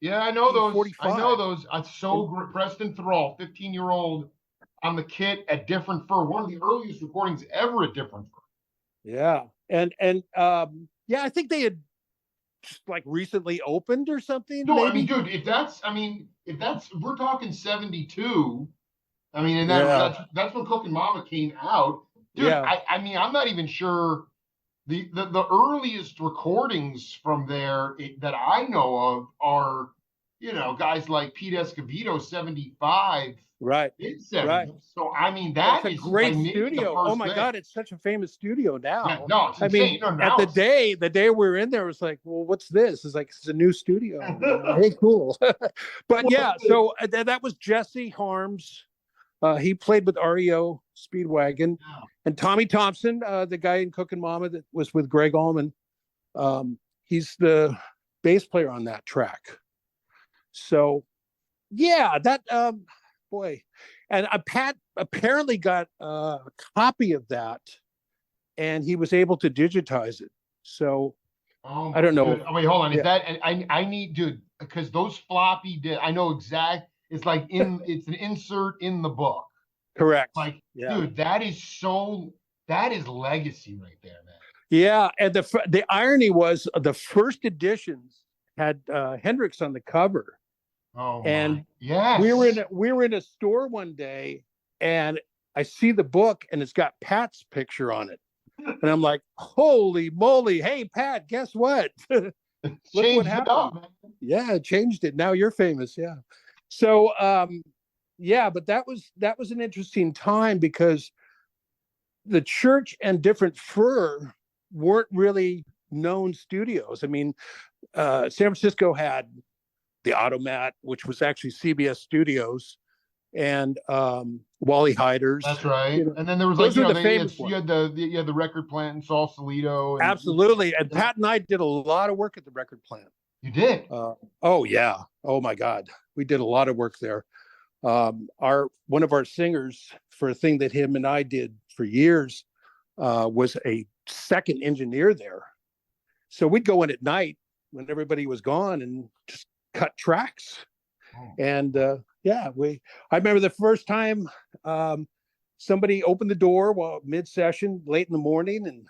Yeah, I know those. I know 45. those. It's so And great. Preston Thrall, 15-year-old on the kit at Different Fur, one of the earliest recordings ever at Different Fur. yeah, yeah, I think they had just like recently opened or something, No, I mean, maybe. dude, if we're talking 72, I mean, and Yeah, that's when Cooking Mama came out. Dude, yeah, I mean, I'm not even sure the earliest recordings from there that I know of are, guys like Pete Escovedo, 75, right, mid right. 70s. So I mean, And it's that a is like great maybe the studio. Oh first my thing. God, it's such a famous studio Yeah, now. no, it's I mean, insane. No, at now it's the day we were in there, it was like, well, what's this? It's like it's a new studio. Hey, cool. But yeah, so that was Jesse Harms. He played with REO Speedwagon, and Tommy Thompson, the guy in Cookin' Mama that was with Gregg Allman. He's the bass player on that track. So yeah, that boy, and Pat apparently got a copy of that, and he was able to digitize it. So Oh I my, don't know. dude. Oh, wait, hold on. Is Yeah, that I need, dude, because those floppy did I know exact it's like it's an insert in the book. correct. Like, Yeah, dude, that is legacy right there, man. yeah. And the irony was the first editions had Hendrix on the cover, Oh my, and yes. we were in a store one day, and I see the book, and it's got Pat's picture on it, and I'm like, holy moly! Hey, Pat, guess what? Look what Changed it happened. up, man. Yeah, it changed it. Now you're famous. Yeah. So yeah, but that was an interesting time because the church and Different Fur weren't really known studios. I mean, San Francisco had the Automat, which was actually CBS Studios, and Wally Hyder's. That's right. You know, And then there was like, those were the famous you ones. had the record plant in Sausalito, and Absolutely. And yeah, Pat and I did a lot of work at the record plant. you did. Oh yeah. Oh my God. We did a lot of work there. Our one of our singers, for a thing that him and I did for years, was a second engineer there. So we'd go in at night when everybody was gone and just cut tracks. Oh. And yeah, I remember the first time somebody opened the door while mid-session, late in the morning, and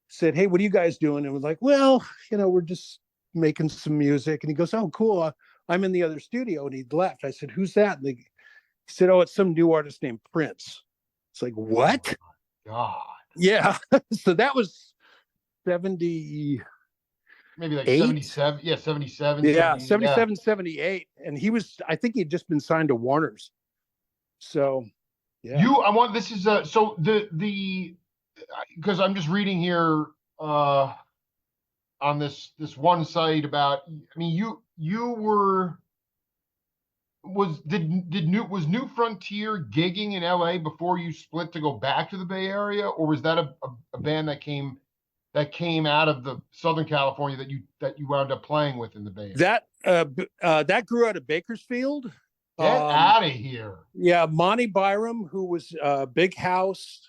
said, "Hey, what are you guys doing?" And we're like, "Well, we're just making some music." And he goes, "Oh, cool. I'm in the other studio." And he'd left. I said, "Who's that?" And he said, "Oh, it's some new artist named Prince." It's like, what? God. Yeah. So that was 78. Maybe like 77. Yeah, 77, Yeah, 78. Yeah. 77, 78. And I think he'd just been signed to Warner's. So yeah. I want this is so the because I'm just reading here on this one site about I mean you were was New Frontier gigging in LA before you split to go back to the Bay Area, or was that a band that came out of the Southern California that you wound up playing with in the Bay Area? That grew out of Bakersfield. Get out of here. Yeah, Monty Byram, who was Big House,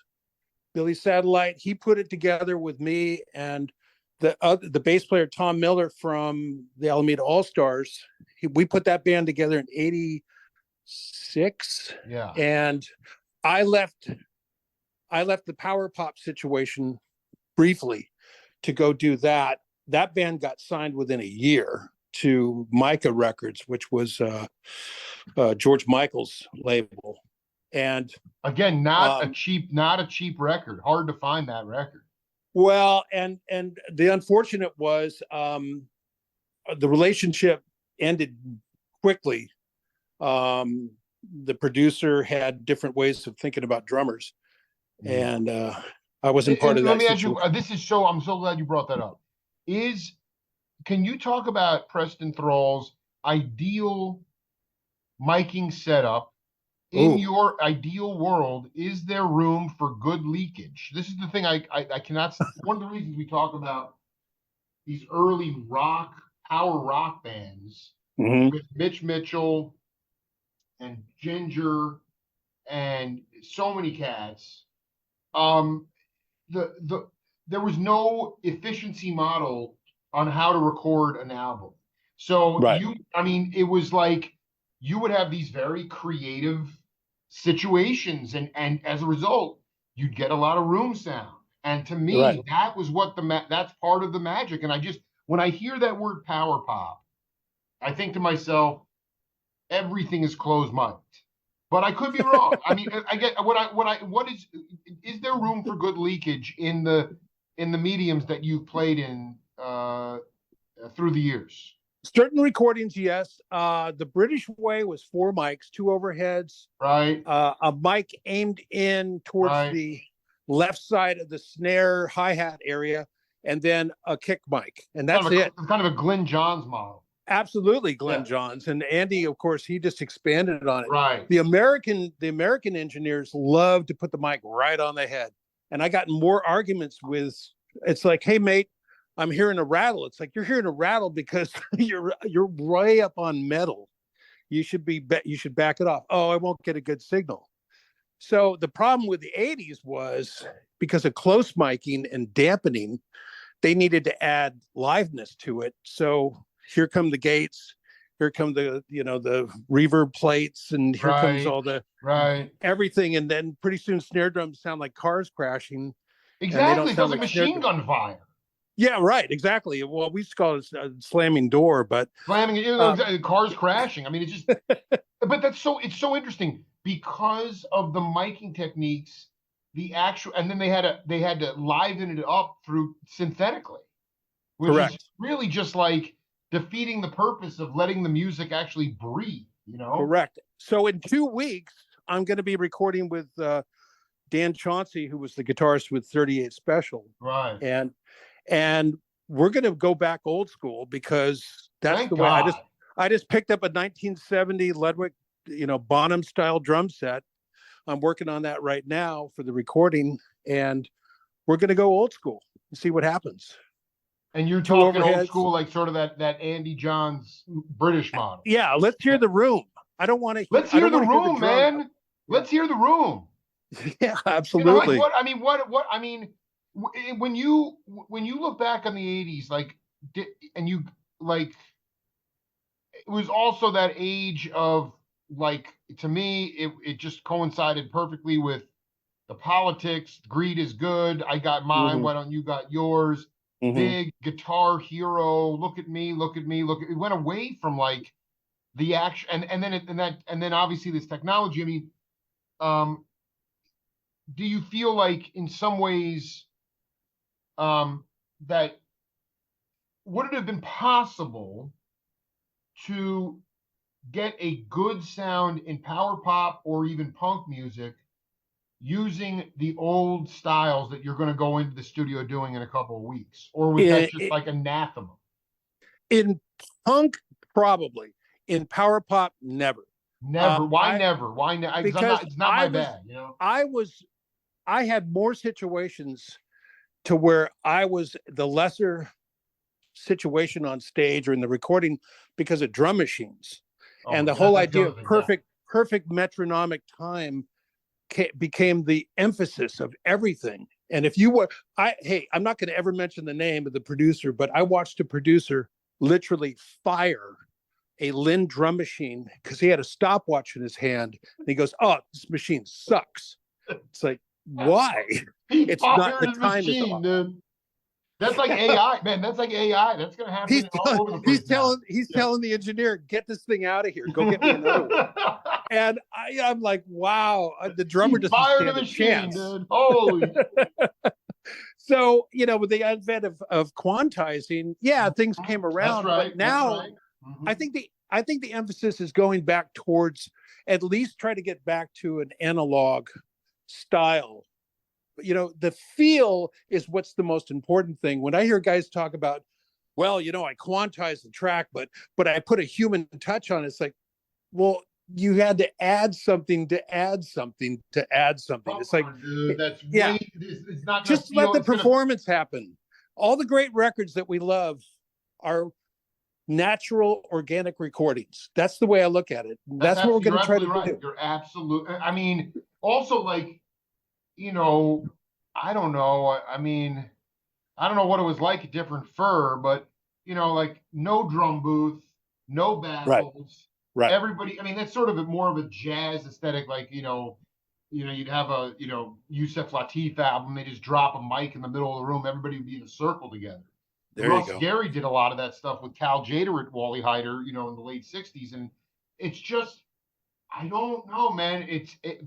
Billy Satellite, he put it together with me and the bass player Tom Miller from the Alameda All Stars. We put that band together in '86. Yeah. And I left the power pop situation briefly to go do that. That band got signed within a year to Micah Records, which was George Michael's label. And again, not a cheap record. Hard to find that record. Well, and the unfortunate was the relationship ended quickly. The producer had different ways of thinking about drummers, and I wasn't part of that. Let me ask you. I'm so glad you brought that up. Can you talk about Preston Thrall's ideal miking setup, in Oh, your ideal world, is there room for good leakage? This is the thing I cannot. One of the reasons we talk about these early rock, power rock bands hmm, with Mitch Mitchell and Ginger and so many cats. Um, the there was no efficiency model on how to record an album. So right, you, I mean, it was like you would have these very creative situations, and as a result, you'd get a lot of room sound. And to right. me, that was what that's part of the magic. And I just when I hear that word power pop, I think to myself, everything is closed mic'd. But I could be wrong. I mean, I get what is there room for good leakage in the mediums that you've played in through the years? Certain recordings, yes. The British way was 4 mics, 2 overheads, Right, a mic aimed in towards right. the left side of the snare hi-hat area, and then a kick mic, and that's it. Kind of a Glenn Johns model. Absolutely, Glenn Yeah, Johns and Andy. Of course, he just expanded on it. right. The American engineers love to put the mic right on the head, and I got in more arguments with. It's like, hey mate, I'm hearing a rattle. It's like you're hearing a rattle because you're way up on metal. You should back it off. Oh, I won't get a good signal. So the problem with the 80s was because of close miking and dampening, they needed to add liveness to it. So here come the gates, here come the reverb plates, and here comes Right, all the right. everything. And then pretty soon snare drums sound like cars crashing, and they don't Exactly. It sound does like like snare machine drums. gun fire. Yeah, right, exactly. Well, we just call it a slamming door, but Slamming it, uh, cars crashing. I mean, it's just, but it's so interesting because of the miking techniques, the actual, and then they had to liven it up through synthetically, which is correct. really just like defeating the purpose of letting the music actually breathe, you know? Correct. So in 2 weeks, I'm going to be recording with Dan Chauncey, who was the guitarist with 38 Special, Right. and and we're going to go back old school because that's Thank the way. I just God. I just picked up a 1970 Ludwig, Bonham style drum set. I'm working on that right now for the recording, and we're going to go old school and see what happens. And you're Two talking old overheads. school, like sort of that Andy Johns British model. Yeah, let's hear Yeah. the room. I don't want to hear. Let's I hear don't the want to hear the room, drums. man. Yeah, Let's hear the room. yeah, You know, like absolutely. what I mean, when you look back on the '80s, like, and you like, it was also that age of like, to me, it just coincided perfectly with the politics. Greed is good. I got mine. Hmm, Why don't you got yours? hmm. Big guitar hero. Look at me. Look at me. Look. It went away from like the action, and then obviously this technology. I mean, um, do you feel like in some ways that would it have been possible to get a good sound in power pop or even punk music using the old styles that you're going to go into the studio doing in a couple of weeks? Or was that In, just like anathema? in punk, probably. In power pop, never. Never. Why I never? Why never? Because I'm because not, it's not my bag, you know? I was I had more situations to where I was the lesser situation on stage or in the recording because of drum machines, Oh and my the God. whole That's the idea other of thing. Yeah. perfect metronomic time became the emphasis of everything. And if you were, I'm not going to ever mention the name of the producer, but I watched a producer literally fire a Lynn drum machine because he had a stopwatch in his hand. And he goes, "Oh, this machine sucks." It's like, why? He It's not, fired the his time is machine, off. dude. That's like AI, man. That's like AI. That's going to happen all over the place now. He's Yeah. telling the engineer, "Get this thing out of here. Go get me another one." And I'm like, wow, the drummer He doesn't fired a stand a machine, chance. dude. Holy. So, with the advent of quantizing, yeah, things came That's around, but right. That's now right. I Mhm. think the emphasis is going back towards at least try to get back to an analog style. The feel is what's the most important thing. When I hear guys talk about, well, I quantize the track, but I put a human touch on it, it's like, well, you had to add something to add something to add something. Come It's like, on, dude. That's yeah, way. It's not gonna just let feel. the It's gonna. performance happen. All the great records that we love are natural, organic recordings. That's the way I look at it. That's That's what we're absolutely. going You're to try to absolutely right. do. You're absolute. I mean, also like, you know, I don't know. I mean, I don't know what it was like at different fur, but like no drum booth, no Right, baffles. right. Everybody, I mean, that's sort of more of a jazz aesthetic, like, you'd have a, Yusef Lateef album, they just drop a mic in the middle of the room, everybody would be in a circle together. There you Russ go. Gary did a lot of that stuff with Cal Jader at Wally Heider, in the late 60s. And it's just, I don't know, man.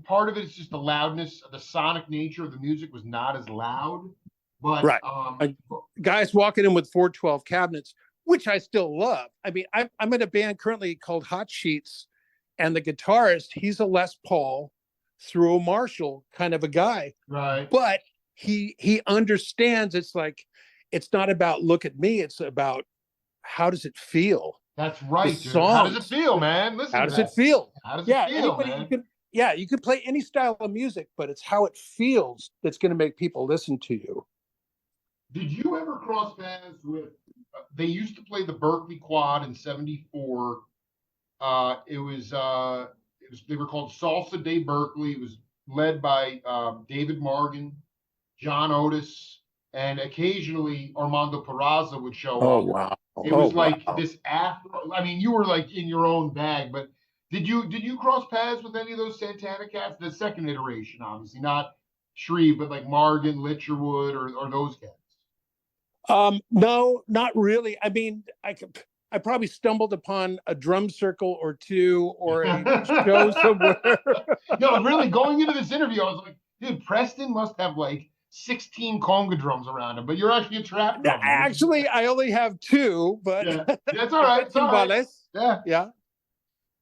Part of it is just the loudness, the sonic nature of the music was not as loud, but Right. Guys walking in with 412 cabinets, which I still love. I mean, I'm in a band currently called Hot Sheets, and the guitarist, he's a Les Paul through a Marshall kind of a guy. right. But he understands it's like, it's not about look at me, it's about how does it feel? That's The right, dude. How does it songs, feel, man? Listen how to does it that. feel? How does it Yeah, feel, anybody man? you can play any style of music, but it's how it feels that's going to make people listen to you. Did you ever cross paths with? They used to play the Berkeley Quad in '74. It was they were called Salsa de Berkeley. It was led by David Morgan, John Otis, and occasionally Armando Peraza would show Oh up. wow. It Oh was like wow. this afro. I mean, you were like in your own bag, but did you cross paths with any of those Santana cats? The second iteration, obviously, not Shreve, but like Morgan, Litcherwood, or those cats. No, not really. I mean, I probably stumbled upon a drum circle or two or a show somewhere. No, really, going into this interview, I was like, dude, Preston must have like 16 conga drums around him, but you're actually a trap drummer, which is Actually, I only have two, but yeah, that's all right. It's all right. timbales. Yeah. Yeah.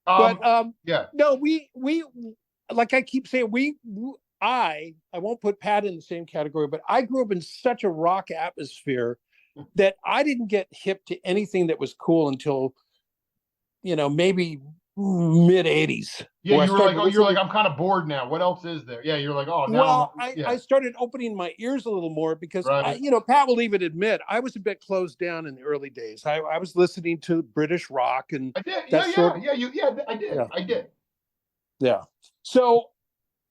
Um, But yeah. no, we like I keep saying, I won't put Pat in the same category, but I grew up in such a rock atmosphere that I didn't get hip to anything that was cool until, maybe mid-'80s, Yeah, where I you were like, started oh, you're like, listening. I'm kind of bored now. What else is there? Yeah, you're like, oh, Well, yeah, I started opening my ears a little more because right. Pat will even admit I was a bit closed down in the early days. I was listening to British rock and I did. that Yeah, sort yeah, of, yeah. I did. yeah, I did. yeah. So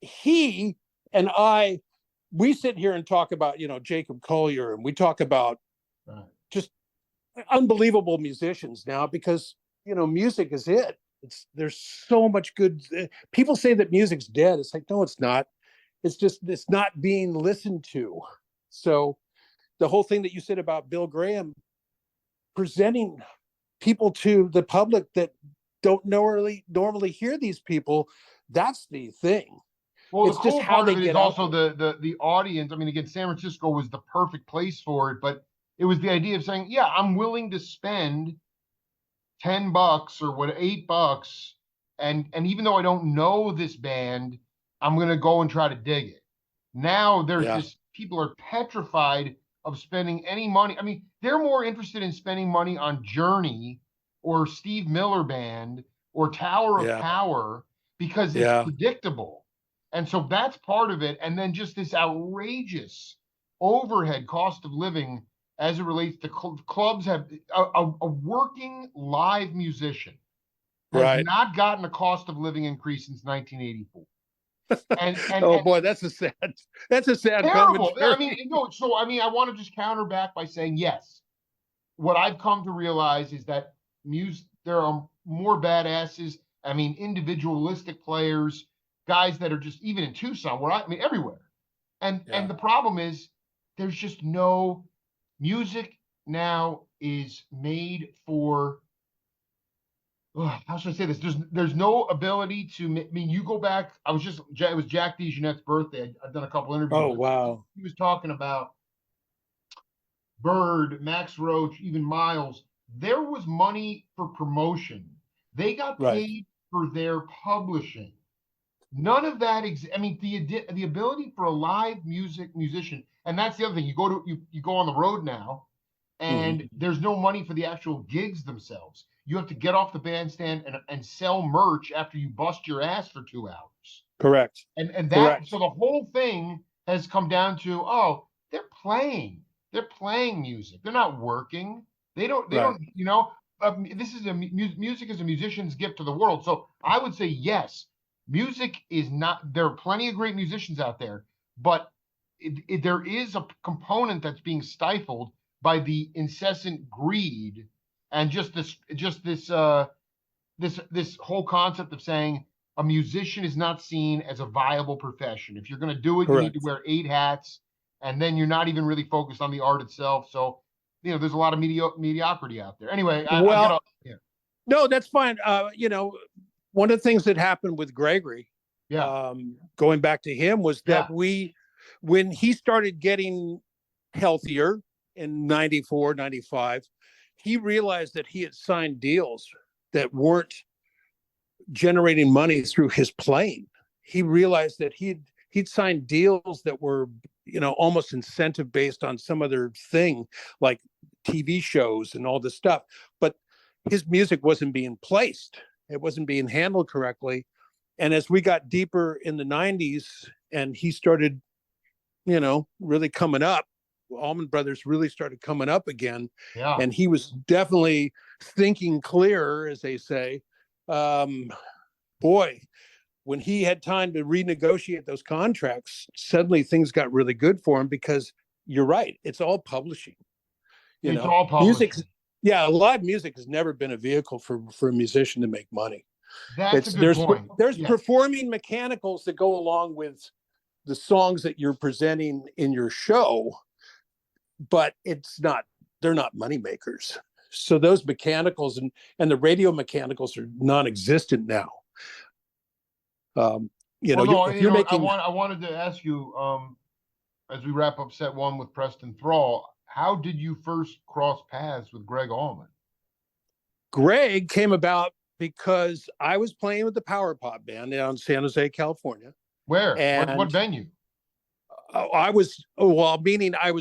he and we sit here and talk about, Jacob Collier, and we talk about Right. just unbelievable musicians now because, music is it. There's so much good. People say that music's dead. It's like, no, it's not. It's not being listened to. So the whole thing that you said about Bill Graham presenting people to the public that don't normally hear these people, that's the thing. Well, the It's just cool how part they of it is get out also there. the audience. I mean, again, San Francisco was the perfect place for it, but it was the idea of saying, yeah, I'm willing to spend $10 or what, $8, and even though I don't know this band, I'm gonna go and try to dig it. Now there's Yeah, just people are petrified of spending any money. I mean, they're more interested in spending money on Journey or Steve Miller Band or Tower of yeah, Power because it's yeah, predictable. And so that's part of it. And then just this outrageous overhead cost of living as it relates to clubs have a working live musician has right. not gotten a cost of living increase since 1984. Oh And boy, that's a sad terrible. I mean, commentary. no, so I mean, I want to just counter back by saying yes. What I've come to realize is that there are more badasses. I mean, individualistic players, guys that are just even in Tucson, I mean, everywhere. And Yeah, the problem is there's just no music now is made for how should I say this? There's no ability to. I mean, you go back. It was Jack DeJohnette's birthday. I've done a couple interviews oh with him. wow, He was talking about Bird, Max Roach, even Miles. There was money for promotion. They got right. paid for their publishing. None of that. I mean, the ability for a live musician, and that's the other thing. You go on the road now, Mhm. and there's no money for the actual gigs themselves. you have to get off the bandstand and sell merch after you bust your ass for 2 hours. Correct. And that, so Correct. the whole thing has come down to, oh, they're playing music. They're not working. They Right. don't, this is music is a musician's gift to the world. So I would say, yes, music is not, there are plenty of great musicians out there, but there is a component that's being stifled by the incessant greed and this whole concept of saying a musician is not seen as a viable profession. If you're going to do it, you need to Correct. wear 8 hats, and then you're not even really focused on the art itself. So, there's a lot of mediocrity out there. Anyway, I've got Well, to, yeah, no, that's fine. One of the things that happened with Gregory, yeah, going back to him, was that yeah, when he started getting healthier in 94, 95, he realized that he had signed deals that weren't generating money through his playing. He realized that he'd signed deals that were, almost incentive based on some other thing, like TV shows and all this stuff. But his music wasn't being placed. It wasn't being handled correctly. And as we got deeper in the 90s and he started, really coming up, Allman Brothers really started coming up again. yeah. And he was definitely thinking clearer, as they say. Boy, when he had time to renegotiate those contracts, suddenly things got really good for him, because you're right, it's all publishing. It's all Music, publishing. yeah, live music has never been a vehicle for a musician to make money. That's a good point. There's Yeah. performing mechanicals that go along with the songs that you're presenting in your show, but they're not money makers. So those mechanicals and the radio mechanicals are non-existent now. Well, no, if you're making, I wanted to ask you, as we wrap up set one with Preston Thrall, how did you first cross paths with Gregg Allman? Gregg came about because I was playing with the Power Pop band down in San Jose, California. Where? What And venue? I was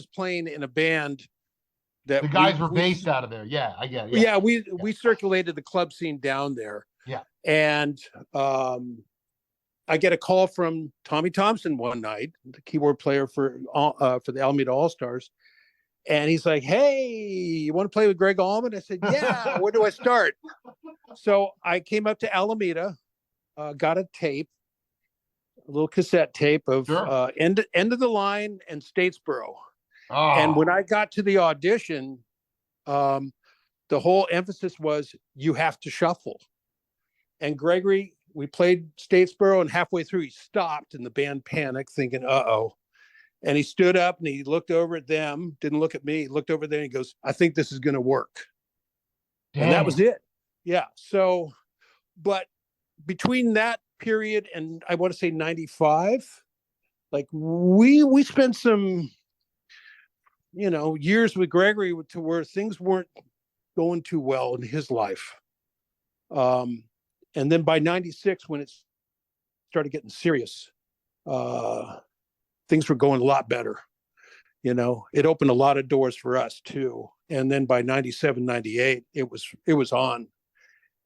playing in a band that The guys were based out of there. Yeah, I get it. Yeah, we circulated the club scene down there. Yeah. And I get a call from Tommy Thompson one night, the keyboard player for the Alameda All Stars, and he's like, "Hey, you want to play with Gregg Allman?" I said, "Yeah." Where do I start? So I came up to Alameda, got a tape, a little cassette tape of Sure. End of the Line and Statesboro. Oh. And when I got to the audition, the whole emphasis was you have to shuffle. And Gregory, we played Statesboro, and halfway through he stopped, and the band panicked, thinking, "Uh-oh." And he stood up and he looked over at them, didn't look at me, he looked over there and he goes, "I think this is going to work." Damn. And that was it. Yeah. So, but between that period and I want to say 95, like we spent some, years with Gregory to where things weren't going too well in his life. And then by 96, when it started getting serious, things were going a lot better. It opened a lot of doors for us too. And then by 97, 98, it was on.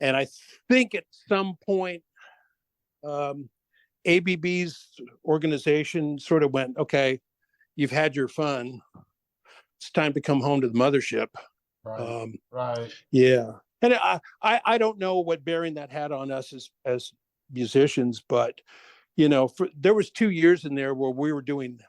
And I think at some point, ABB's organization sort of went, "Okay, you've had your fun. It's time to come home to the mothership." Right. Right. Yeah. And I don't know what bearing that had on us as musicians, but there was 2 years in there where we were doing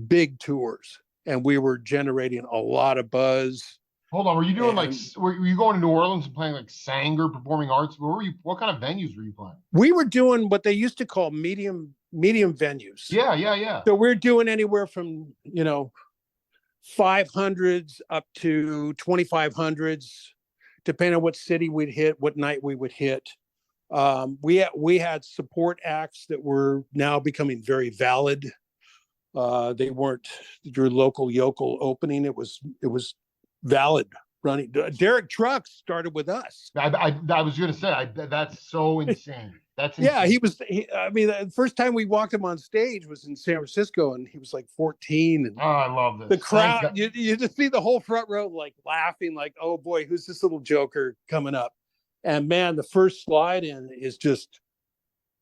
big tours and we were generating a lot of buzz. Hold on, were you doing were you going to New Orleans and playing like Sanger Performing Arts? What kind of venues were you playing? We were doing what they used to call medium venues. Yeah. So we're doing anywhere from 500s up to 2500s, depending on what city we'd hit, what night we would hit. We had support acts that were now becoming very valid. They weren't your local yokel opening. It was valid running. Derek Trucks started with us. I was going to say that's so insane. That's insane. Yeah, the first time we walked him on stage was in San Francisco, and he was like 14. And I love this. The crowd, you just see the whole front row like laughing, like, "Oh boy, who's this little joker coming up?" And man, the first slide in is just,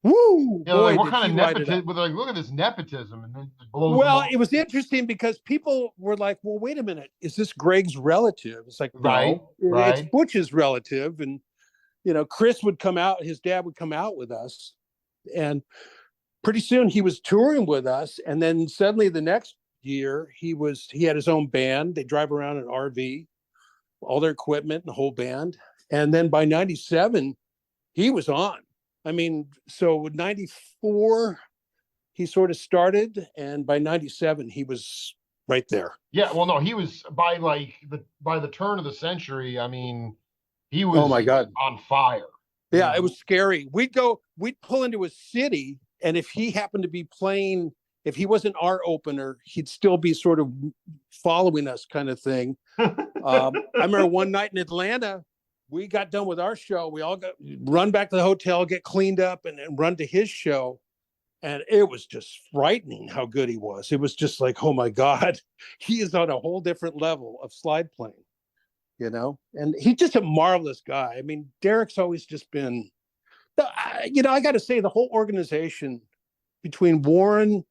woo, Yeah, like boy, what did kind he of light it up. nepotism? Like, look at this nepotism, and then it blows them Well, off. it was interesting because people were like, well, wait a minute, is this Gregg's relative? It's like, Right, no, it's right. Butch's relative. And, Chris would come out, his dad would come out with us. And pretty soon he was touring with us. And then suddenly the next year he had his own band. They drive around in an RV, all their equipment and the whole band. And then by 97, he was on. I mean, so 94, he sort of started, and by 97, he was right there. Yeah, well, no, he was by the turn of the century. I mean, he Oh my was God. on fire. You Yeah, it was know, scary. We'd pull into a city, and if he happened to be playing, if he wasn't our opener, he'd still be sort of following us, kind of thing. I remember one night in Atlanta, we got done with our show. We all got run back to the hotel, get cleaned up, and run to his show. And it was just frightening how good he was. It was just like, oh my God, he is on a whole different level of slide playing. And he's just a marvelous guy. I mean, Derek's always just been, I got to say, the whole organization between Warren,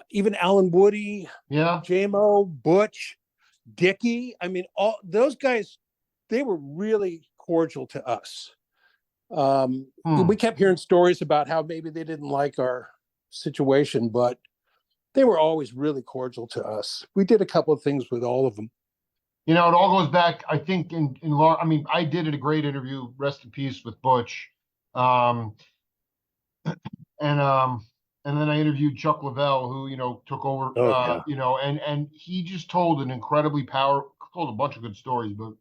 even Alan Woody, yeah. JMO, Butch, Dickie. I mean, all those guys, they were really cordial to us. Hmm. We kept hearing stories about how maybe they didn't like our situation, but they were always really cordial to us. We did a couple of things with all of them. It all goes back. I think I mean, I did a great interview. Rest in peace with Butch, um, and um, and then I interviewed Chuck Leavell, who took over. Oh yeah, And he just told told a bunch of good stories, but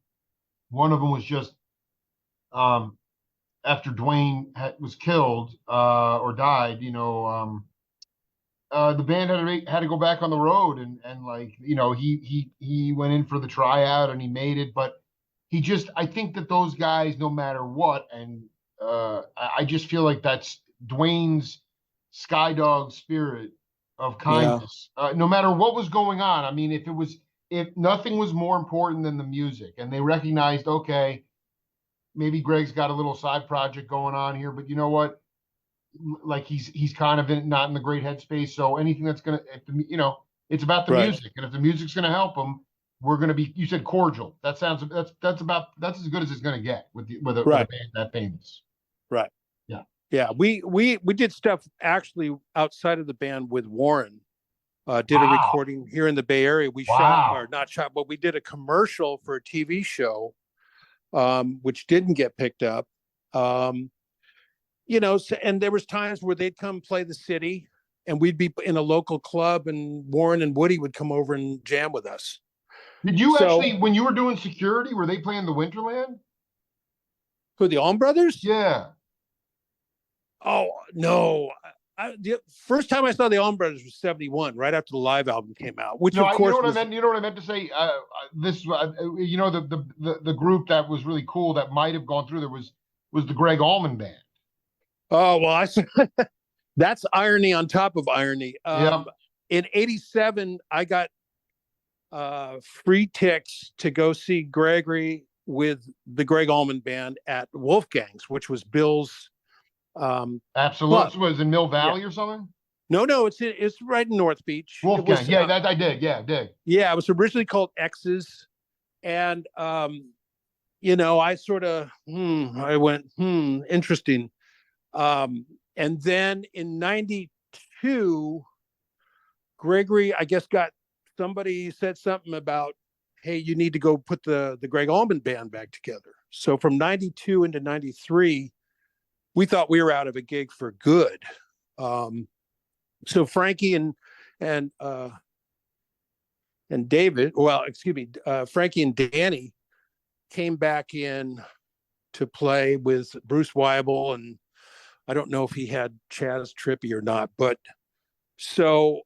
one of them was just um, after was killed or died. The band had to go back on the road, and like he went in for the tryout and he made it, but I think that those guys, no matter what, and I just feel like that's Dwayne's skydog spirit of yeah, kindness, no matter what was going on. I mean, if nothing was more important than the music, and they recognized, okay, maybe Gregg's got a little side project going on here, but you know what, like he's kind of not in the great headspace. So anything that's gonna, if it's about the right, music, and if the music's gonna help him, we're gonna be. You said cordial. That's as good as it's gonna get with a right, band that famous. right. Yeah. Yeah, we did stuff actually outside of the band with Warren. Did a Wow. recording here in the Bay Area. We shot, or Wow. not shot, but we did a commercial for a TV show, which didn't get picked up. Um, and there was times where they'd come play the city, and we'd be in a local club, and Warren and Woody would come over and jam with us. Did you So, actually, when you were doing security, were they playing the Winterland? who, the Allman Brothers? Yeah. Oh no. The first time I saw the Allman Brothers was 71, right after the live album came out, which No, of you know course what I was, meant. You know what I meant to say. This, the group that was really cool that might have gone through there was the Gregg Allman Band. oh well, that's irony on top of irony. Yeah. In 87, I got free tickets to go see Gregory with the Gregg Allman Band at Wolfgang's, which was Bill's club. Absolutely. Was it in Mill Yeah. Valley or something? No, it's right in North Beach. It Wolfgang. was Yeah, that I did. Yeah, I did. yeah, it was originally called X's, and I sort of I went interesting. And then in 92, Gregory, I guess, somebody said something about, hey, you need to go put the Gregg Allman Band back together. So from 92 into 93, we thought we were out of a gig for good. So Frankie and David, well, excuse me, Frankie and Danny came back in to play with Bruce Weibel, and I don't know if he had Chaz Trippy or not, but so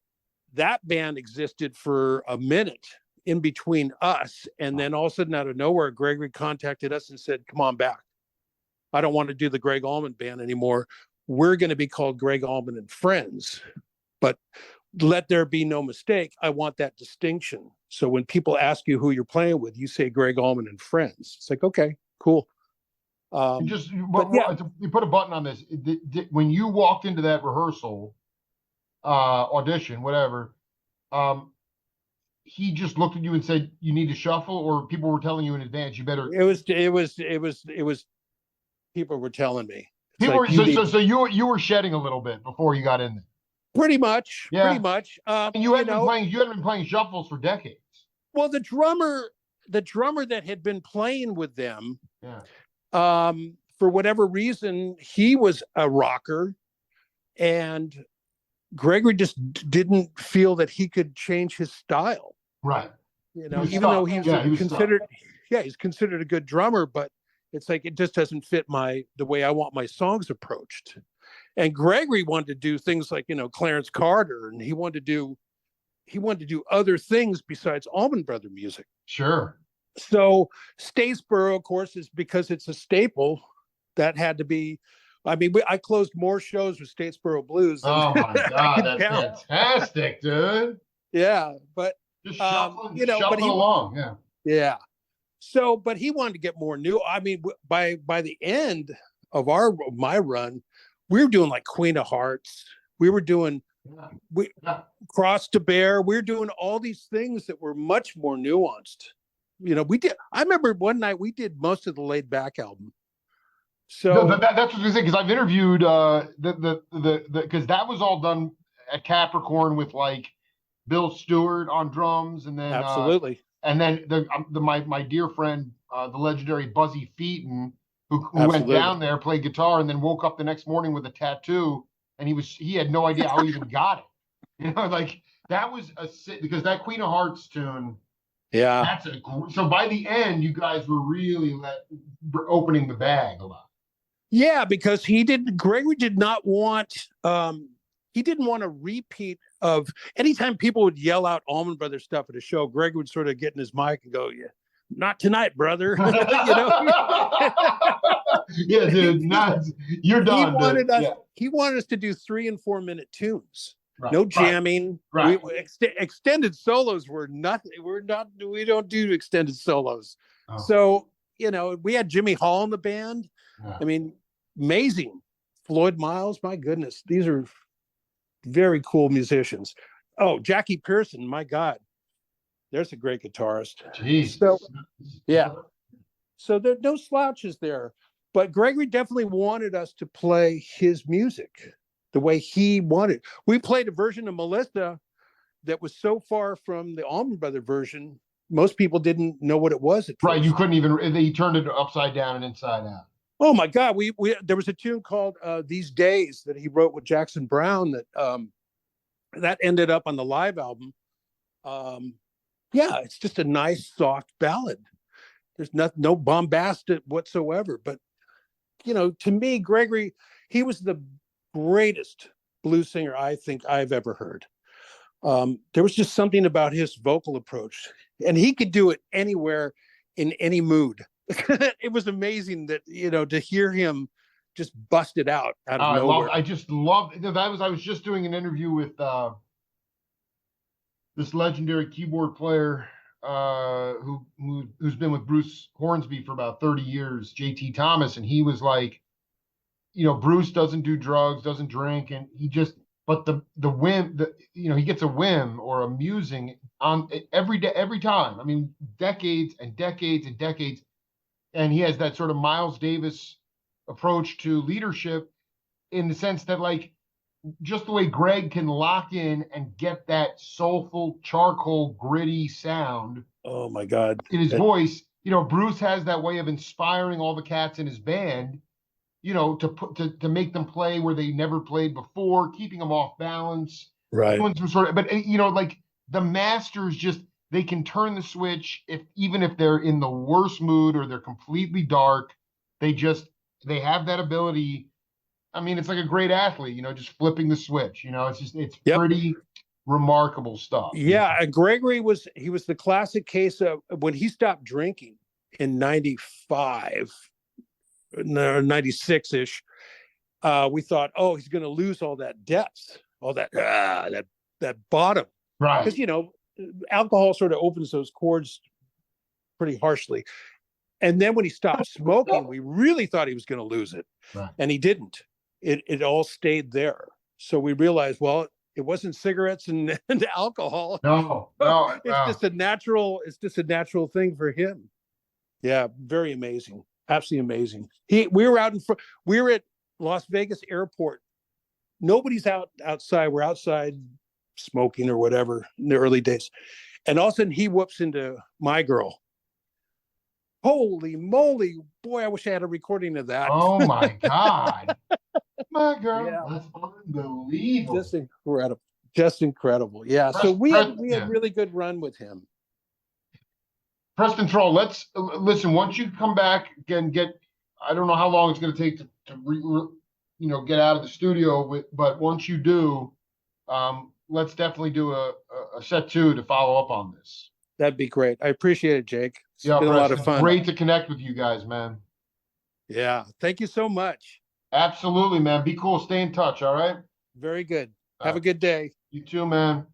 that band existed for a minute in between us, and then all of a sudden, out of nowhere, Gregory contacted us and said, "Come on back. I don't want to do the Gregg Allman Band anymore. We're going to be called Gregg Allman and Friends, but let there be no mistake. I want that distinction. So when people ask you who you're playing with, you say Gregg Allman and Friends. It's like, okay, cool." And Um, just but yeah, you put a button on this. When you walked into that rehearsal, audition, whatever, um, he just looked at you and said, "You need to shuffle," or people were telling you in advance, "You better." it was people were telling me it's People like were you need so you were shedding a little bit before you got in there. pretty Yeah, much. I mean, you hadn't been playing shuffles for decades. Well, the drummer that had been playing with them, Yeah, for whatever reason, he was a rocker, and Gregory just didn't feel that he could change his style. right. He was Even though stuck. he's Yeah, he was stuck. considered, yeah, he's considered a good drummer, but it's like it just doesn't fit the way I want my songs approached. And Gregory wanted to do things like Clarence Carter, and he wanted to do other things besides Allman Brother music. Sure. So Statesboro, of course, is because it's a staple. That had to be. I mean, I closed more shows with Statesboro Blues than Oh my I God, can that's count. fantastic, dude. Yeah, but Just but shuffling along. Yeah. yeah. So, but he wanted to get more new. I mean, by the end of my run, we were doing like Queen of Hearts. We were doing Yeah. we Yeah. Cross to Bear. We were doing all these things that were much more nuanced. We did. I remember one night we did most of the Laid Back album. No, So that's what I say because I've interviewed the because that was all done at Capricorn with like Bill Stewart on drums, absolutely, and then my dear friend the legendary Buzzy Featon who went absolutely. down there, played guitar, and then woke up the next morning with a tattoo, and he had no idea how he even got it. Like that was because that Queen of Hearts tune. Yeah. So by the end, you guys were really opening the bag a lot. Yeah, because Gregory did not want, he didn't want a repeat of anytime people would yell out Allman Brothers stuff at a show, Greg would sort of get in his mic and go, yeah, not tonight, brother. Yeah, dude, you're he done, dude. wanted us, Yeah, he wanted us to do 3 and 4 minute tunes. right, No jamming. right. Extended solos were nothing. We don't do extended solos. Oh, So, we had Jimmy Hall in the band. yeah. I mean, amazing. Floyd Miles, my goodness, these are very cool musicians. Oh, Jackie Pearson, my God, there's a great guitarist. Jeez. So, yeah, so there are no slouches there. But Gregory definitely wanted us to play his music the way he wanted. We played a version of Melissa that was so far from the Allman Brother version, most people didn't know what it was at first. Right, you couldn't even. He turned it upside down and inside out. Oh my God, we there was a tune called "These Days" that he wrote with Jackson Browne that ended up on the live album. Yeah, it's just a nice soft ballad. There's no bombast whatsoever. But to me, Gregory, he was the greatest blues singer I think I've ever heard. There was just something about his vocal approach, and he could do it anywhere in any mood. It was amazing that to hear him just bust it out of nowhere. I just love that. I was just doing an interview with this legendary keyboard player who's been with Bruce Hornsby for about 30 years, JT Thomas, and he was like, Bruce doesn't do drugs, doesn't drink, and but the whim, he gets a whim or a musing on every day, every time. I mean, decades and decades and decades. And he has that sort of Miles Davis approach to leadership in the sense that, like, just the way Gregg can lock in and get that soulful, charcoal, gritty sound. Oh my God! In his voice, Bruce has that way of inspiring all the cats in his band, to make them play where they never played before, keeping them off balance. Right. Doing some sort of, but like the masters just. They can turn the switch even if they're in the worst mood or they're completely dark. They have that ability. I mean, it's like a great athlete, just flipping the switch. It's pretty remarkable stuff. Yeah, and Gregory was the classic case of when he stopped drinking in 95, 96-ish. We thought, oh, he's going to lose all that depth, all that bottom, right? Because alcohol sort of opens those chords pretty harshly. And then when he stopped smoking, we really thought he was going to lose it, Right. and he didn't. It all stayed there. So we realized, well, it wasn't cigarettes and alcohol. No, no, It's just a natural. It's just a natural thing for him. Yeah, very amazing. Absolutely amazing. We were out in front. We were at Las Vegas airport. Nobody's outside. We're outside smoking or whatever in the early days, and all of a sudden he whoops into my girl. Holy moly, boy, I wish I had a recording of that. oh my God. My girl, Yeah, that's unbelievable. just incredible. Just incredible. Yeah. So we had Yeah. really good run with him. Preston Thrall, let's listen. Once you come back again, I don't know how long it's going to take to get out of the studio. But once you do, let's definitely do a set two to follow up on this. That'd be great. I appreciate it, Jake. It's Yeah, been a lot of Preston, fun. great to connect with you guys, man. Yeah. Thank you so much. Absolutely, man. Be cool. Stay in touch. All right. Very good. Have a good day. You too, man.